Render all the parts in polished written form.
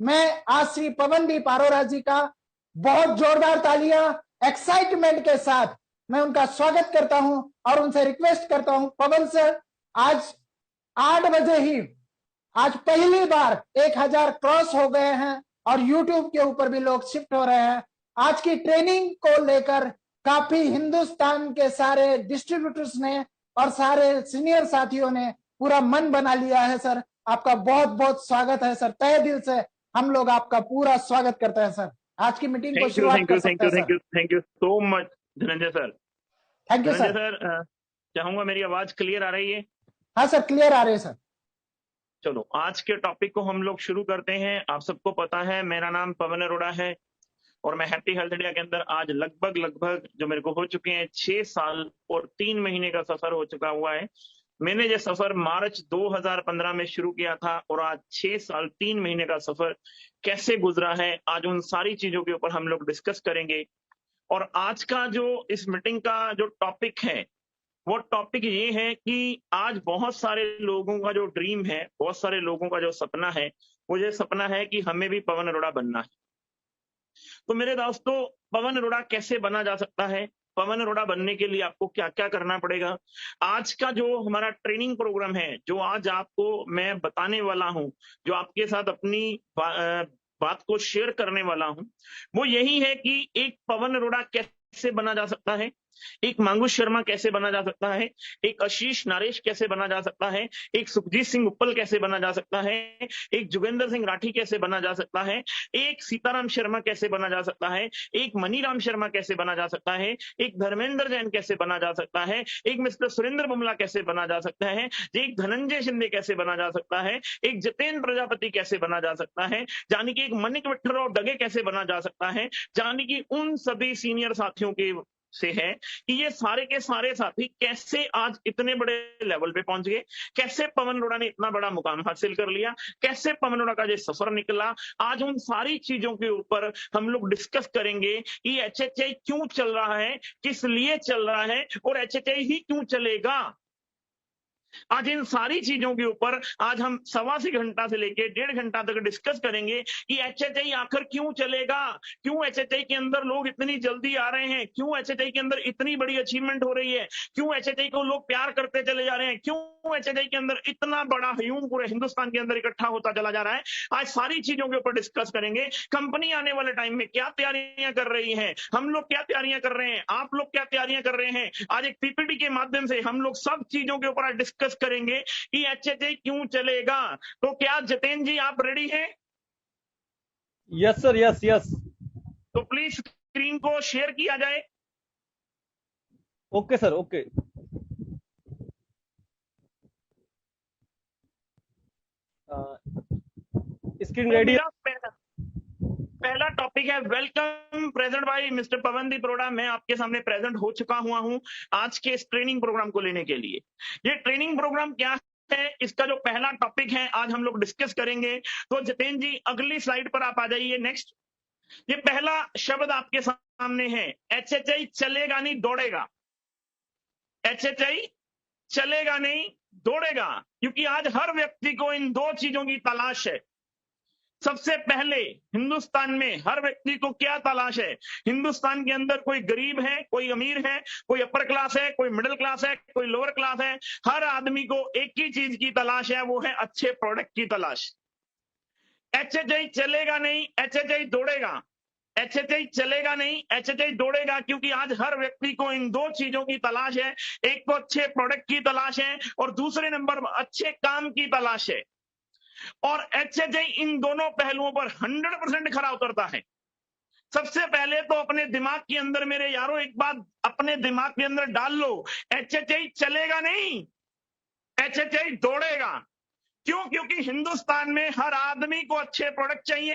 मैं आज श्री पवनदीप अरोरा जी का बहुत जोरदार तालियां एक्साइटमेंट के साथ मैं उनका स्वागत करता हूं और उनसे रिक्वेस्ट करता हूं, पवन सर, आज 8 बजे ही आज पहली बार 1000 क्रॉस हो गए हैं और यूट्यूब के ऊपर भी लोग शिफ्ट हो रहे हैं। आज की ट्रेनिंग को लेकर काफी हिंदुस्तान के सारे डिस्ट्रीब्यूटर्स ने और सारे सीनियर साथियों ने पूरा मन बना लिया है। सर, आपका बहुत बहुत स्वागत है सर, तहे दिल से हम लोग आपका पूरा स्वागत करते हैं सर। आज की मीटिंग को शुरुआत कर सकते हैं sir. Thank you so much Dhananjay sir. Thank you sir. Sir, चाहूंगा मेरी आवाज क्लियर आ रही है? हाँ सर, क्लियर आ रही है सर। चलो आज के टॉपिक को हम लोग शुरू करते हैं। आप सबको पता है मेरा नाम पवन अरोड़ा है और मैं हैप्पी हेल्थ इंडिया के अंदर आज लगभग जो मेरे को हो चुके हैं 6 साल और 3 महीने का सफर हो चुका हुआ है। मैंने ये सफर मार्च 2015 में शुरू किया था और आज 6 साल 3 महीने का सफर कैसे गुजरा है, आज उन सारी चीजों के ऊपर हम लोग डिस्कस करेंगे। और आज का जो इस मीटिंग का जो टॉपिक है वो टॉपिक ये है कि आज बहुत सारे लोगों का जो ड्रीम है, बहुत सारे लोगों का जो सपना है, वो ये सपना है कि हमें भी पवन अरोड़ा बनना है। तो मेरे दोस्तों, पवन अरोड़ा कैसे बना जा सकता है? पवन अरोड़ा बनने के लिए आपको क्या क्या करना पड़ेगा? आज का जो हमारा ट्रेनिंग प्रोग्राम है, जो आज आपको मैं बताने वाला हूं, जो आपके साथ अपनी बात को शेयर करने वाला हूं, वो यही है कि एक पवन अरोड़ा कैसे बना जा सकता है, एक मांगुष शर्मा कैसे बना जा सकता है, एक आशीष नारेश कैसे बना जा सकता है, एक सुखजीत सिंह उप्पल कैसे बना जा सकता है, एक जोगेंद्र सिंह राठी कैसे बना जा सकता है, एक सीताराम शर्मा कैसे बना जा सकता है, एक मनीराम शर्मा कैसे बना जा सकता है, एक धर्मेंद्र जैन कैसे बना जा सकता है, एक मिस्टर सुरेंद्र बुमला कैसे बना जा सकता है, एक धनंजय शिंदे कैसे बना जा सकता है, एक जितेंद्र प्रजापति कैसे बना जा सकता है, यानी कि एक मनिक विट्ठल और डगे कैसे बना जा सकता है, यानी कि उन सभी सीनियर साथियों के से है कि ये सारे के सारे साथी कैसे आज इतने बड़े लेवल पे पहुंच गए, कैसे पवन अरोड़ा ने इतना बड़ा मुकाम हासिल कर लिया, कैसे पवन अरोड़ा का ये सफर निकला। आज उन सारी चीजों के ऊपर हम लोग डिस्कस करेंगे कि एचएचआई क्यों चल रहा है, किस लिए चल रहा है और एचएचआई ही क्यों चलेगा। आज इन सारी चीजों के ऊपर आज हम 1.25 घंटा से लेकर 1.5 घंटा तक डिस्कस करेंगे कि एचएचआई आखिर क्यों चलेगा, क्यों एचएचआई के अंदर लोग इतनी जल्दी आ रहे हैं, क्यों एचएचआई के अंदर इतनी बड़ी अचीवमेंट हो रही है, क्यों एचएचआई को लोग प्यार करते चले जा रहे हैं, क्यों एचएचआई के अंदर इतना बड़ा हयूम पूरे हिंदुस्तान के अंदर इकट्ठा होता चला जा रहा है। आज सारी चीजों के ऊपर डिस्कस करेंगे। कंपनी आने वाले टाइम में क्या तैयारियां कर रही है, हम लोग क्या तैयारियां कर रहे हैं, आप लोग क्या तैयारियां कर रहे हैं। आज एक पीपीटी के माध्यम से हम लोग सब चीजों के ऊपर डिस्कस करेंगे कि एचएचआई क्यों चलेगा। तो क्या जितेंद्र जी आप रेडी हैं? Yes sir, yes yes. तो प्लीज स्क्रीन को शेयर किया जाए। Okay sir, okay. Screen ready. पहला टॉपिक है welcome present by mister Pawandeep Arora. मैं आपके सामने प्रेजेंट हो चुका हुआ हूं आज के इस ट्रेनिंग प्रोग्राम को लेने के लिए। ये ट्रेनिंग प्रोग्राम क्या है, इसका जो पहला टॉपिक है आज हम लोग डिस्कस करेंगे। तो जितेंद्र जी अगली स्लाइड पर आप आ जाइए। नेक्स्ट, ये पहला शब्द आपके सामने है, एचएचआई चलेगा नहीं दौड़ेगा। एचएचआई चलेगा नहीं दौड़ेगा, क्योंकि आज हर व्यक्ति को इन दो चीजों की तलाश है। सबसे पहले हिंदुस्तान में हर व्यक्ति को क्या तलाश है? हिंदुस्तान के अंदर कोई गरीब है, कोई अमीर है, कोई अपर क्लास है, कोई मिडिल क्लास है, कोई लोअर क्लास है। हर आदमी को एक ही चीज की तलाश है, वो है अच्छे प्रोडक्ट की तलाश। एचएचआई चलेगा नहीं, एचएचआई दौड़ेगा। एचएचआई चलेगा नहीं, एचएचआई दौड़ेगा, क्योंकि आज हर व्यक्ति को इन दो चीजों की तलाश है। एक तो अच्छे प्रोडक्ट की तलाश है और दूसरे नंबर अच्छे काम की तलाश है। और एचएचआई इन दोनों पहलुओं पर 100% खरा उतरता है। सबसे पहले तो अपने दिमाग के अंदर, मेरे यारों, एक बात अपने दिमाग के अंदर डाल लो, एचएचआई चलेगा नहीं, एचएचआई दौड़ेगा। क्यों? क्योंकि हिंदुस्तान में हर आदमी को अच्छे प्रोडक्ट चाहिए,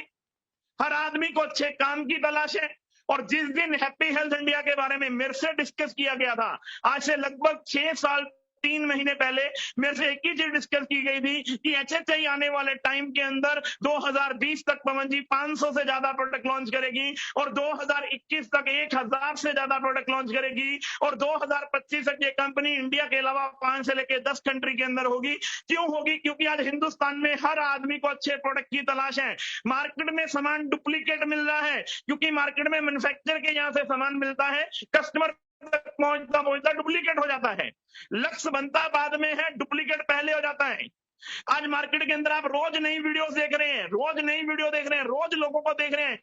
हर आदमी को अच्छे काम की तलाश है। और जिस दिन हैप्पी हेल्थ इंडिया के बारे में मेरे से डिस्कस किया गया था, आज से लगभग 6 साल 3 महीने पहले मेरे से एक ही चीज डिस्कस की गई थी कि एचएचआई आने वाले टाइम के अंदर 2020 तक पवन जी 500 से ज्यादा प्रोडक्ट लॉन्च करेगी और 2021 तक 1000 से ज्यादा प्रोडक्ट लॉन्च करेगी और 2025 तक ये कंपनी इंडिया के अलावा 5 से लेकर 10 कंट्री के अंदर होगी। क्यों होगी? क्योंकि आज हिंदुस्तान में हर आदमी को अच्छे प्रोडक्ट की तलाश है। मार्केट में सामान डुप्लीकेट मिल रहा है क्योंकि मार्केट में मैन्युफैक्चर के यहां से सामान मिलता है, कस्टमर तक पहुंचता डुप्लीकेट हो जाता है। लक्ष्य बनता बाद में है, डुप्लीकेट पहले हो जाता है। आज मार्केट के अंदर आप रोज नई वीडियोस देख रहे हैं, रोज नई वीडियो देख रहे हैं, रोज लोगों को देख रहे हैं,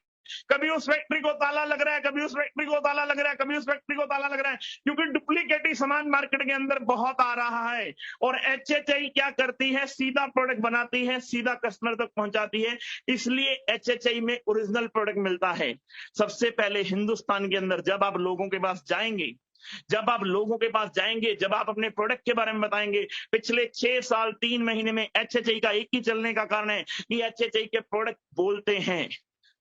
कभी उस फैक्ट्री को ताला लग रहा है, कभी उस फैक्ट्री को ताला लग रहा है, कभी उस फैक्ट्री को ताला लग रहा है, क्योंकि डुप्लीकेटी सामान मार्केट के अंदर बहुत आ रहा है। और एचएचआई क्या करती है? सीधा प्रोडक्ट बनाती है, सीधा कस्टमर तक पहुंचाती है, इसलिए एचएचआई में ओरिजिनल प्रोडक्ट मिलता है। सबसे पहले हिंदुस्तान के अंदर जब आप लोगों के पास जाएंगे, जब आप अपने प्रोडक्ट के बारे में बताएंगे, पिछले 6 साल 3 महीने में एचएचआई का एक ही चलने का कारण है कि एचएचआई के प्रोडक्ट बोलते हैं,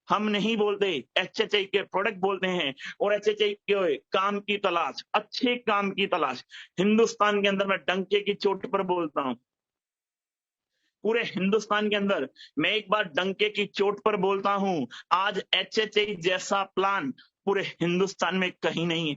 हम नहीं बोलते, एचएचआई के प्रोडक्ट बोलते हैं। और एचएचआई के काम की तलाश, अच्छे काम की तलाश हिंदुस्तान के अंदर, मैं डंके की चोट पर बोलता हूं, पूरे हिंदुस्तान के अंदर मैं एक बार डंके की चोट पर बोलता हूं, आज एचएचआई जैसा प्लान पूरे हिंदुस्तान में कहीं नहीं है।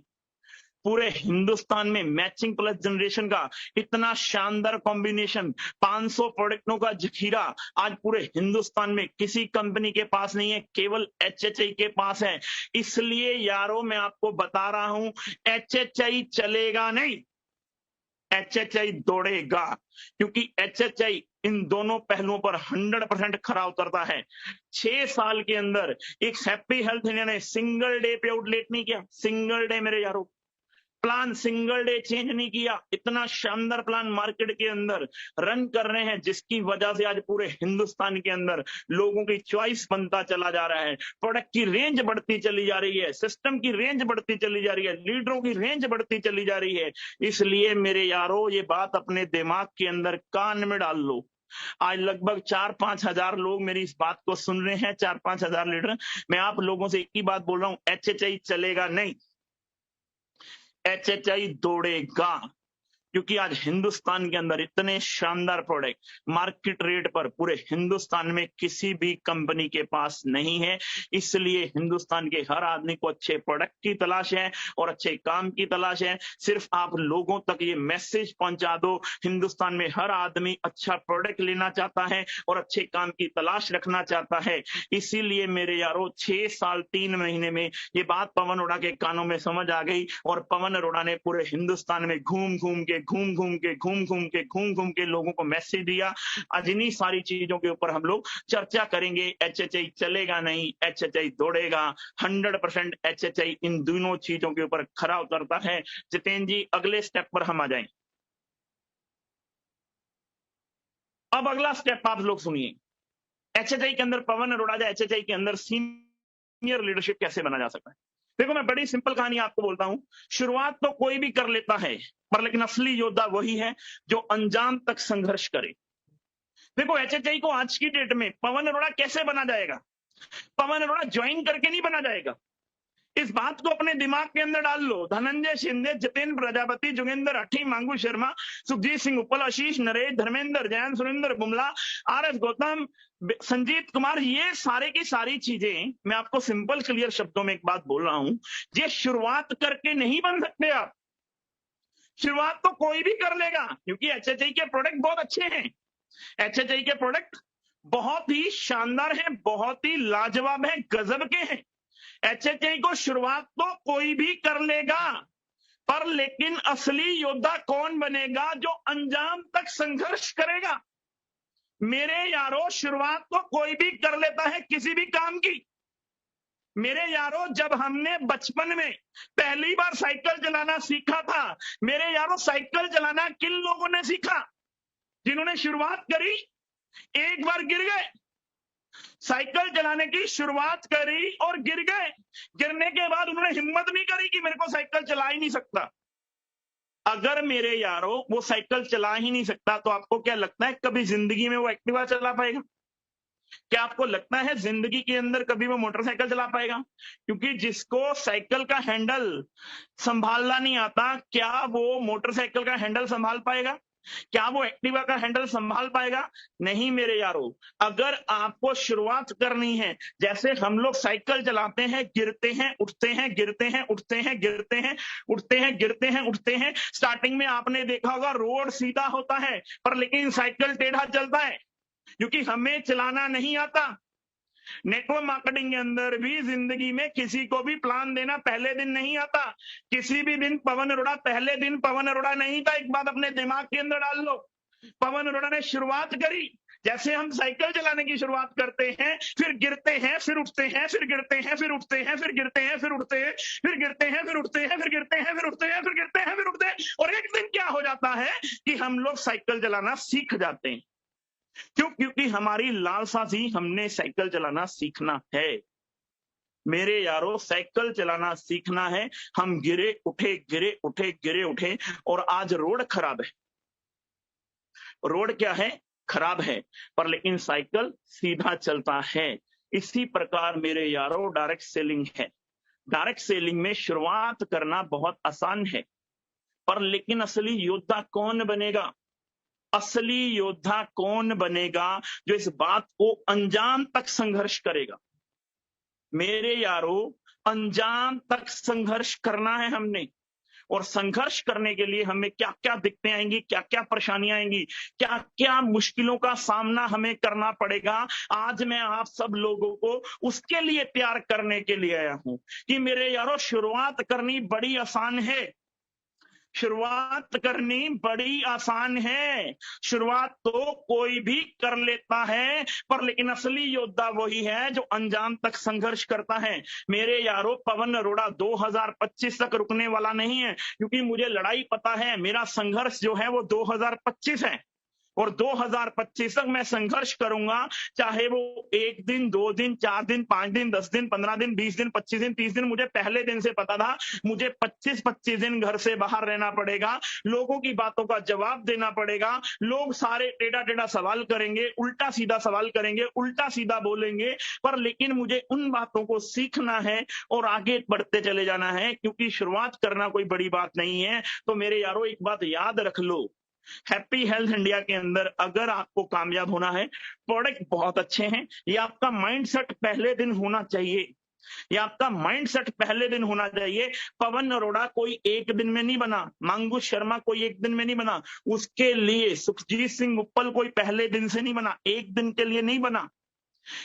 पूरे हिंदुस्तान में मैचिंग प्लस जनरेशन का इतना शानदार कॉम्बिनेशन, 500 प्रोडक्टों का जखीरा आज पूरे हिंदुस्तान में किसी कंपनी के पास नहीं है, केवल एचएचआई के पास है। इसलिए यारों मैं आपको बता रहा हूं, एचएचआई चलेगा नहीं, एचएचआई दौड़ेगा, क्योंकि एचएचआई इन दोनों पहलुओं पर 100% खरा उतरता है। 6 साल के अंदर एक हैप्पी हेल्थ इंडिया ने सिंगल डे पे आउटलेट नहीं किया, सिंगल डे मेरे यारों, प्लान सिंगल डे चेंज नहीं किया। इतना शानदार प्लान मार्केट के अंदर रन कर रहे हैं, जिसकी वजह से आज पूरे हिंदुस्तान के अंदर लोगों की चॉइस बनता चला जा रहा है, प्रोडक्ट की रेंज बढ़ती चली जा रही है, सिस्टम की रेंज बढ़ती चली जा रही है, लीडरों की रेंज बढ़ती चली जा रही है। इसलिए मेरे यारों ये बात अपने दिमाग के अंदर कान में डाल लो। आज लगभग 4-5 हजार लोग मेरी इस बात को सुन रहे हैं, 4-5 हजार लीडर। मैं आप लोगों से एक ही बात बोल रहा हूं, एचएचआई चलेगा नहीं, एचएचआई दौड़ेगा, क्योंकि आज हिंदुस्तान के अंदर इतने शानदार प्रोडक्ट मार्केट रेट पर पूरे हिंदुस्तान में किसी भी कंपनी के पास नहीं है। इसलिए हिंदुस्तान के हर आदमी को अच्छे प्रोडक्ट की तलाश है और अच्छे काम की तलाश है। सिर्फ आप लोगों तक ये मैसेज पहुंचा दो, हिंदुस्तान में हर आदमी अच्छा प्रोडक्ट लेना चाहता है और अच्छे काम की तलाश रखना चाहता है। इसीलिए मेरे यारों 6 साल 3 महीने में ये बात पवन अरोड़ा के कानों में समझ आ गई और पवन अरोड़ा ने पूरे हिंदुस्तान में घूम घूम के लोगों को मैसेज दिया। आज इन्हीं सारी चीजों के ऊपर हम लोग चर्चा करेंगे। एचएचआई चलेगा नहीं, एचएचआई दौड़ेगा, 100% एचएचआई इन दोनों चीजों के ऊपर खरा उतरता है। जितेंद्र जी अगले स्टेप पर हम आ जाएं। अब अगला स्टेप आप लोग सुनिए, एचएचआई के अंदर पवन अरोड़ा या एचएचआई के अंदर सीनियर लीडरशिप कैसे बना जा सकता है। देखो मैं बड़ी सिंपल कहानी आपको बोलता हूं, शुरुआत तो कोई भी कर लेता है, पर लेकिन असली योद्धा वही है जो अंजाम तक संघर्ष करे। देखो एचएचआई को आज की डेट में पवन अरोड़ा कैसे बना जाएगा? पवन अरोड़ा ज्वाइन करके नहीं बना जाएगा, इस बात को अपने दिमाग के अंदर डाल लो। धनंजय शिंदे, जितेंद्र प्रजापति, जोगेंद्र अठी, मांगू शर्मा, सुखजीत सिंह उपल, आशीष नरेश, धर्मेंद्र जैन, सुरेंद्र बुमला, आरएस गौतम, संजीत कुमार, ये सारे की सारी चीजें मैं आपको सिंपल क्लियर शब्दों में एक बात बोल रहा हूं, ये शुरुआत करके नहीं बन सकते आप। शुरुआत तो कोई भी कर लेगा, क्योंकि एचएचआई के प्रोडक्ट बहुत अच्छे हैं, एचएचआई के प्रोडक्ट बहुत ही शानदार हैं, बहुत ही लाजवाब हैं, गजब के हैं। एचएचआई को शुरुआत तो कोई भी कर लेगा, पर लेकिन असली योद्धा कौन बनेगा? जो अंजाम तक संघर्ष करेगा। मेरे यारों शुरुआत तो कोई भी कर लेता है किसी भी काम की। मेरे यारों जब हमने बचपन में पहली बार साइकिल चलाना सीखा था, मेरे यारों साइकिल चलाना किन लोगों ने सीखा? जिन्होंने शुरुआत करी, एक बार गिर गए, साइकिल चलाने की शुरुआत करी और गिर गए, गिरने के बाद उन्होंने हिम्मत नहीं करी कि मेरे को साइकिल चला ही नहीं सकता। अगर मेरे यारों वो साइकिल चला ही नहीं सकता, तो आपको क्या लगता है कभी जिंदगी में वो एक्टिवा चला पाएगा? क्या आपको लगता है जिंदगी के अंदर कभी वो मोटरसाइकिल चला पाएगा? क्योंकि जिसको साइकिल का हैंडल संभालना नहीं आता, क्या वो मोटरसाइकिल का हैंडल संभाल पाएगा? क्या वो एक्टिवा का हैंडल संभाल पाएगा? नहीं मेरे यारों। अगर आपको शुरुआत करनी है, जैसे हम लोग साइकिल चलाते हैं, गिरते हैं, उठते हैं, गिरते हैं, उठते हैं, गिरते हैं, उठते हैं, गिरते हैं, उठते हैं। स्टार्टिंग में आपने देखा होगा रोड सीधा होता है, पर लेकिन साइकिल टेढ़ा चलता है, क्योंकि हमें चलाना नहीं आता। नेटवर्क मार्केटिंग के अंदर भी जिंदगी में किसी को भी प्लान देना पहले दिन नहीं आता। किसी भी दिन पवन अरोड़ा पहले दिन पवन अरोड़ा नहीं था। एक बात अपने दिमाग के अंदर डाल लो। पवन अरोड़ा ने शुरुआत करी जैसे हम साइकिल चलाने की शुरुआत करते हैं, फिर गिरते हैं, फिर उठते हैं, फिर गिरते हैं, फिर उठते हैं, फिर गिरते हैं, फिर उठते हैं, फिर गिरते हैं, फिर उठते हैं, फिर गिरते हैं, फिर उठते हैं, फिर गिरते हैं, फिर उठते हैं। और एक दिन क्या हो जाता है कि हम लोग साइकिल चलाना सीख जाते हैं। क्यों? क्योंकि हमारी लालसा थी, हमने साइकिल चलाना सीखना है। मेरे यारों, साइकिल चलाना सीखना है। हम गिरे उठे, गिरे उठे, गिरे उठे, और आज रोड खराब है। रोड क्या है? खराब है, पर लेकिन साइकिल सीधा चलता है। इसी प्रकार मेरे यारों डायरेक्ट सेलिंग है। डायरेक्ट सेलिंग में शुरुआत करना बहुत आसान है, पर लेकिन असली योद्धा कौन बनेगा? असली योद्धा कौन बनेगा? जो इस बात को अंजाम तक संघर्ष करेगा। मेरे यारों, अंजाम तक संघर्ष करना है हमने, और संघर्ष करने के लिए हमें क्या क्या दिक्कतें आएंगी, क्या क्या परेशानियां आएंगी, क्या क्या मुश्किलों का सामना हमें करना पड़ेगा। आज मैं आप सब लोगों को उसके लिए तैयार करने के लिए आया हूं कि मेरे यारों, शुरुआत करनी बड़ी आसान है। शुरुआत करनी बड़ी आसान है। शुरुआत तो कोई भी कर लेता है, पर लेकिन असली योद्धा वही है जो अंजाम तक संघर्ष करता है। मेरे यारों, पवन अरोड़ा 2025 तक रुकने वाला नहीं है, क्योंकि मुझे लड़ाई पता है। मेरा संघर्ष जो है वो 2025 है, और 2025 तक मैं संघर्ष करूंगा। चाहे वो 1 दिन, 2 दिन, 4 दिन, 5 दिन, 10 दिन, 15 दिन, 20 दिन, 25 दिन, 30 दिन। मुझे पहले दिन से पता था मुझे 25 दिन घर से बाहर रहना पड़ेगा। लोगों की बातों का जवाब देना पड़ेगा। लोग सारे टेढ़ा टेढ़ा सवाल करेंगे, उल्टा सीधा सवाल करेंगे, उल्टा सीधा बोलेंगे, पर लेकिन मुझे उन बातों को सीखना है और आगे बढ़ते चले जाना है, क्योंकि शुरुआत करना कोई बड़ी बात नहीं है। तो मेरे यारों, एक बात याद रख लो, हैप्पी हेल्थ इंडिया के अंदर अगर आपको कामयाब होना है, प्रोडक्ट बहुत अच्छे हैं। ये आपका माइंडसेट पहले दिन होना चाहिए। ये आपका माइंडसेट पहले दिन होना चाहिए। पवन अरोड़ा कोई एक दिन में नहीं बना, मांगू शर्मा कोई एक दिन में नहीं बना, उसके लिए सुखजीत सिंह उप्पल कोई पहले दिन से नहीं बना, एक दिन के लिए नहीं बना,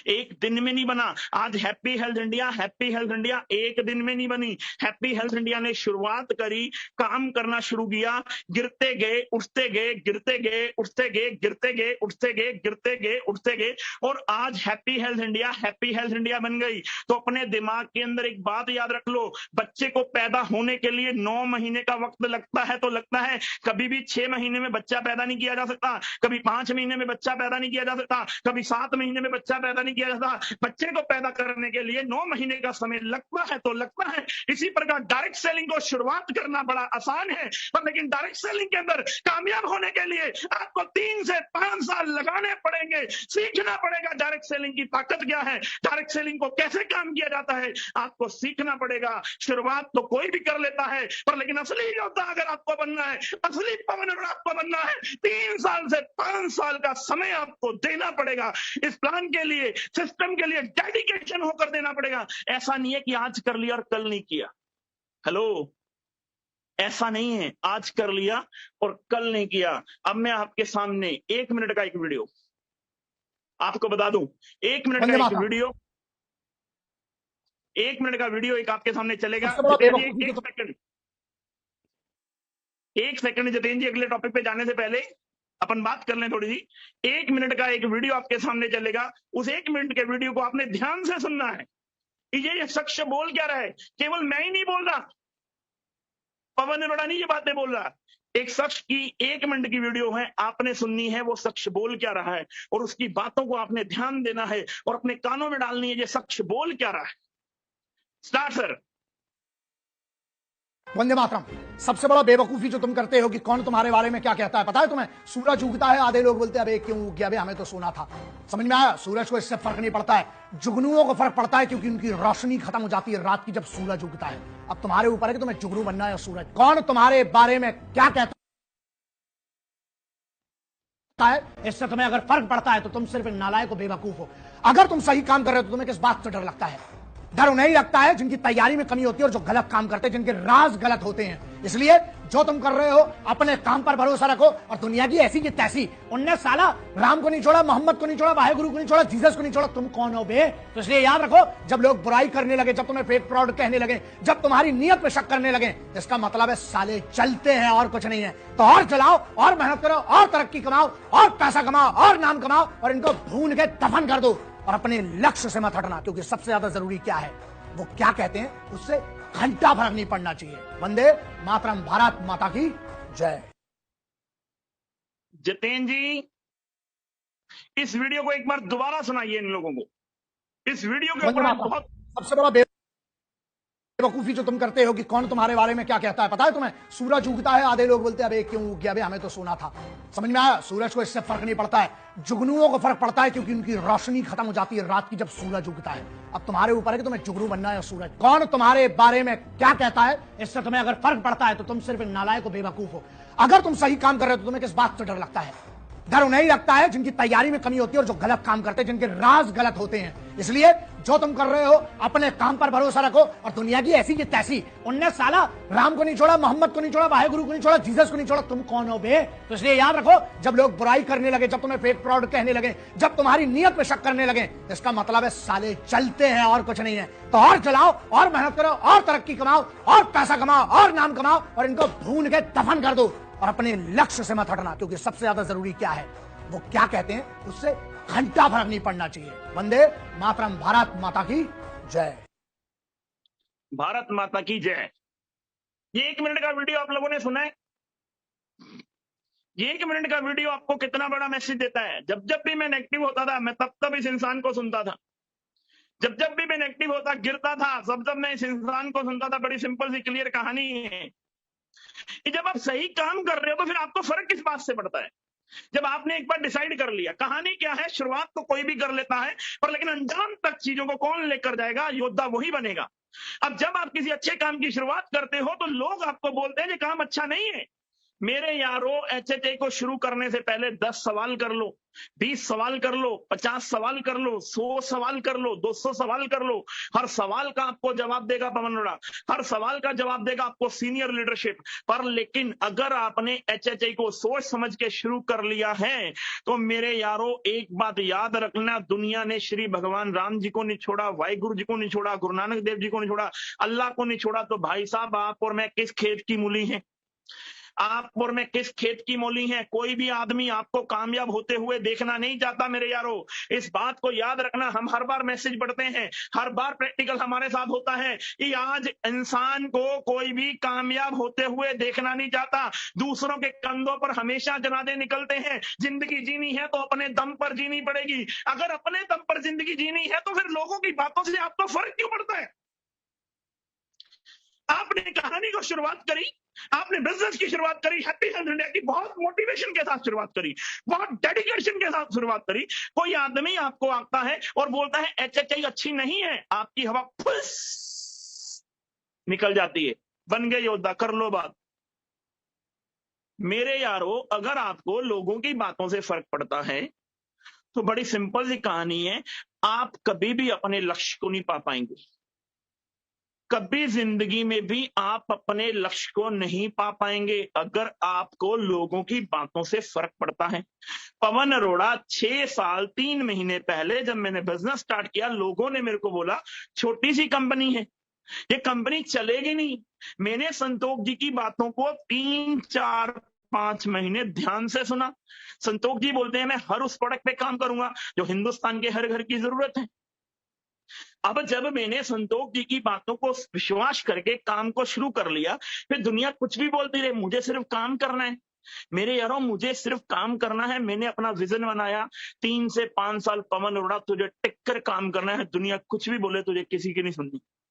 एक दिन में नहीं बना। आज हैप्पी हेल्थ इंडिया एक दिन में नहीं बनी। हैप्पी हेल्थ इंडिया ने शुरुआत करी, काम करना शुरू किया, गिरते गए, उठते गए, गिरते गए, उठते गए, गिरते गए, उठते गए, गिरते गए, उठते गए, और आज हैप्पी हेल्थ इंडिया बन गई। तो अपने दिमाग के अंदर एक बात याद रख लो, बच्चे को पैदा होने के लिए 9 महीने का वक्त लगता है, तो लगता है। कभी भी 6 महीने में बच्चा पैदा नहीं किया जा सकता, कभी 5 महीने में बच्चा पैदा नहीं किया जा सकता, कभी 7 महीने में बच्चा पैदा नहीं किया जाता। बच्चे को पैदा करने के लिए 9 महीने का समय लगता है, तो लगता है। इसी प्रकार डायरेक्ट सेलिंग को शुरुआत करना बड़ा आसान है, पर लेकिन डायरेक्ट सेलिंग के अंदर कामयाब होने के लिए आपको 3 से 5 साल लगाने पड़ेंगे। सीखना पड़ेगा डायरेक्ट सेलिंग की ताकत क्या है, डायरेक्ट सेलिंग को कैसे काम किया जाता है, आपको सीखना पड़ेगा। शुरुआत तो कोई भी कर लेता है, पर लेकिन असली योद्धा अगर आपको बनना है, असली पवन अरोड़ा आपको बनना है, 3 साल से 5 साल का समय आपको देना पड़ेगा। इस प्लान के लिए, सिस्टम के लिए डेडिकेशन होकर देना पड़ेगा। ऐसा नहीं है कि आज कर लिया और कल नहीं किया। हेलो, ऐसा नहीं है आज कर लिया और कल नहीं किया। अब मैं आपके सामने 1 मिनट का एक वीडियो आपको बता दूं, 1 मिनट का एक वीडियो, 1 मिनट का वीडियो एक आपके सामने चलेगा। एक सेकंड जितेंद्र जी, अगले टॉपिक पे जाने से पहले अपन बात कर लें थोड़ी सी। 1 मिनट का एक वीडियो आपके सामने चलेगा। उस 1 मिनट के वीडियो को आपने ध्यान से सुनना है कि ये शख्स बोल क्या रहा है। केवल मैं ही नहीं बोल रहा, पवन अरोड़ा नहीं ये बातें बोल रहा, एक शख्स की 1 मिनट की वीडियो है, आपने सुननी है वो शख्स बोल क्या रहा है, और उसकी बातों को आपने ध्यान देना है और अपने कानों में डालनी है ये शख्स बोल क्या रहा है। Start sir. वंदे मातरम। सबसे बड़ा बेवकूफी जो तुम करते हो कि कौन तुम्हारे बारे में क्या कहता है, पता है तुम्हें? सूरज उगता है, आधे लोग बोलते हैं अबे क्यों उग गया, अबे हमें तो सोना था। समझ में आया? सूरज को इससे फर्क नहीं पड़ता है, जुगनुओं को फर्क पड़ता है, क्योंकि उनकी रोशनी खत्म हो जाती है रात की जब सूरज उगता है। अब तुम्हारे ऊपर है कि तुम्हें जुगनू बनना है या सूरज। कौन तुम्हारे बारे में क्या कहता है, इससे तुम्हें अगर फर्क पड़ता है तो तुम सिर्फ नालायक हो, बेवकूफ हो। अगर तुम सही काम कर रहे हो तो तुम्हें किस बात से डर लगता है? डर उन्हें ही लगता है जिनकी तैयारी में कमी होती है और जो गलत काम करते हैं, जिनके राज गलत होते हैं। इसलिए जो तुम कर रहे हो अपने काम पर भरोसा रखो, और दुनिया की ऐसी की तैसी, उनने साला राम को नहीं छोड़ा, मोहम्मद को नहीं छोड़ा, वाहेगुरु को नहीं छोड़ा, जीसस को नहीं छोड़ा। तुम कौन हो बे? तो इसलिए याद रखो, जब लोग बुराई करने लगे, जब तुम्हें फेक प्रोडक्ट कहने लगे, जब तुम्हारी नियत पे शक करने लगे, इसका मतलब है साले चलते हैं और कुछ नहीं है। तो और चलाओ, और मेहनत करो, और तरक्की कमाओ, और पैसा कमाओ, और नाम कमाओ, और इनको भून के दफन कर दो, और अपने लक्ष्य से मत हटना। क्योंकि सबसे ज्यादा जरूरी क्या है, वो क्या कहते हैं, उससे घंटा फर्क नहीं पड़ना चाहिए। वंदे मातरम। भारत माता की जय। जितेंद्र जी, इस वीडियो को एक बार दोबारा सुनाइए इन लोगों को। इस वीडियो के ऊपर बहुत सबसे बड़ा बेवकूफी जो तुम करते हो कि कौन तुम्हारे बारे में क्या कहता है, पता है तुम्हें? सूरज उगता है, आधे लोग बोलते हैं अबे क्यों उग गया, अबे हमें तो सोना था। समझ में आया? सूरज को इससे फर्क नहीं पड़ता है, जुगनुओं को फर्क पड़ता है, क्योंकि उनकी रोशनी खत्म हो जाती है रात की जब सूरज उगता है। अब तुम्हारे ऊपर है कि तुम्हें जुगनू बनना है या सूरज। कौन तुम्हारे बारे में क्या कहता है, इससे तुम्हें अगर फर्क पड़ता है तो तुम सिर्फ नालायक हो, बेवकूफ हो। अगर तुम सही काम कर रहे हो तो तुम्हें किस बात से डर लगता है? डर उन्हें ही लगता है जिनकी तैयारी में कमी होती है और जो गलत काम करते हैं, जिनके राज गलत होते हैं। इसलिए जो तुम कर रहे हो अपने काम पर भरोसा रखो, और दुनिया की ऐसी की तैसी, उनने साला राम को नहीं छोड़ा, मोहम्मद को नहीं छोड़ा, वाहेगुरु को नहीं छोड़ा, जीसस को नहीं छोड़ा। तुम कौन हो बे? तो इसलिए याद रखो, जब लोग बुराई करने लगे, जब तुम्हें फेक प्रोडक्ट कहने लगे, जब तुम्हारी नियत पे शक करने लगे, इसका मतलब है साले चलते हैं और कुछ नहीं है। तो और चलाओ, और मेहनत करो, और तरक्की कमाओ, और पैसा कमाओ, और नाम कमाओ, और इनको भून के दफन कर दो, और अपने लक्ष्य से मत हटना। क्योंकि सबसे ज्यादा जरूरी क्या है, वो क्या कहते हैं, उससे घंटा फर्क नहीं पड़ना चाहिए। वंदे मातरम। भारत माता की जय। भारत माता की जय। ये 1 मिनट का वीडियो आप लोगों ने सुना है? ये 1 मिनट का वीडियो आपको कितना बड़ा मैसेज देता है? जब जब भी मैं नेगेटिव होता था, मैं तब तब इस इंसान को सुनता था। जब जब भी मैं नेगेटिव होता, गिरता था, जब मैं इस इंसान को सुनता था। बड़ी सिंपल सी क्लियर कहानी है कि जब आप सही काम कर रहे हो तो फिर आपको फर्क किस बात से पड़ता है? जब आपने एक बार डिसाइड कर लिया। कहानी क्या है, शुरुआत तो कोई भी कर लेता है, पर लेकिन अंजाम तक चीजों को कौन लेकर जाएगा, योद्धा वही बनेगा। अब जब आप किसी अच्छे काम की शुरुआत करते हो तो लोग आपको बोलते हैं ये काम अच्छा नहीं है। मेरे यारों, एचएचए को शुरू करने से पहले 10 सवाल कर लो, 20 सवाल कर लो, 50 सवाल कर लो, 100 सवाल कर लो, 200 सवाल कर लो। हर सवाल का आपको जवाब देगा पवन अरोड़ा, हर सवाल का जवाब देगा आपको सीनियर लीडरशिप। पर लेकिन अगर आपने एचएचए को सोच समझ के शुरू कर लिया है तो मेरे यारों, एक बात याद रखना, दुनिया ने श्री भगवान राम जी को नहीं छोड़ा, वाहिगुरु जी को नहीं छोड़ा, गुरु नानक देव जी को नहीं छोड़ा, अल्लाह को नहीं छोड़ा। तो भाई साहब, आप और मैं किस खेत की मूली हैं? आप और मैं किस खेत की मौली हैं? कोई भी आदमी आपको कामयाब होते हुए देखना नहीं चाहता मेरे यारों। इस बात को याद रखना। हम हर बार मैसेज पढ़ते हैं, हर बार प्रैक्टिकल हमारे साथ होता है कि आज इंसान को कोई भी कामयाब होते हुए देखना नहीं चाहता। दूसरों के कंधों पर हमेशा जनाजे निकलते हैं। जिंदगी जीनी है तो अपने दम पर जीनी पड़ेगी। अगर अपने दम पर जिंदगी जीनी है तो फिर लोगों की बातों से आपको फर्क क्यों पड़ता है? आपने कहानी को शुरुआत करी, आपने बिजनेस की शुरुआत करी, हैप्पी हेल्थ इंडिया की बहुत मोटिवेशन के साथ शुरुआत करी, बहुत डेडिकेशन के साथ शुरुआत करी। कोई आदमी आपको आता है और बोलता है एचएचआई अच्छी नहीं है, आपकी हवा फुस निकल जाती है। बन गए योद्धा, कर लो बात। मेरे यारों, अगर आपको लोगों की बातों से फर्क पड़ता है तो बड़ी सिंपल सी कहानी है, आप कभी भी अपने लक्ष्य को नहीं पा पाएंगे। कभी जिंदगी में भी आप अपने लक्ष्य को नहीं पा पाएंगे अगर आपको लोगों की बातों से फर्क पड़ता है। पवन अरोड़ा 6 साल 3 महीने पहले जब मैंने बिजनेस स्टार्ट किया, लोगों ने मेरे को बोला छोटी सी कंपनी है, ये कंपनी चलेगी नहीं। मैंने संतोष जी की बातों को 3, 4, 5 महीने ध्यान से सुना। संतोष जी बोलते हैं मैं हर उस प्रोडक्ट पे काम करूंगा जो हिंदुस्तान के हर घर की जरूरत है। अब जब मैंने संतोष जी की बातों को विश्वास करके काम को शुरू कर लिया, फिर दुनिया कुछ भी बोलती रहे, मुझे सिर्फ काम करना है। मेरे यारों, मुझे सिर्फ काम करना है। मैंने अपना विजन बनाया, 3 से 5 साल पवन अरोड़ा तुझे टिक कर काम करना है, दुनिया कुछ भी बोले तुझे किसी की नहीं सुननी।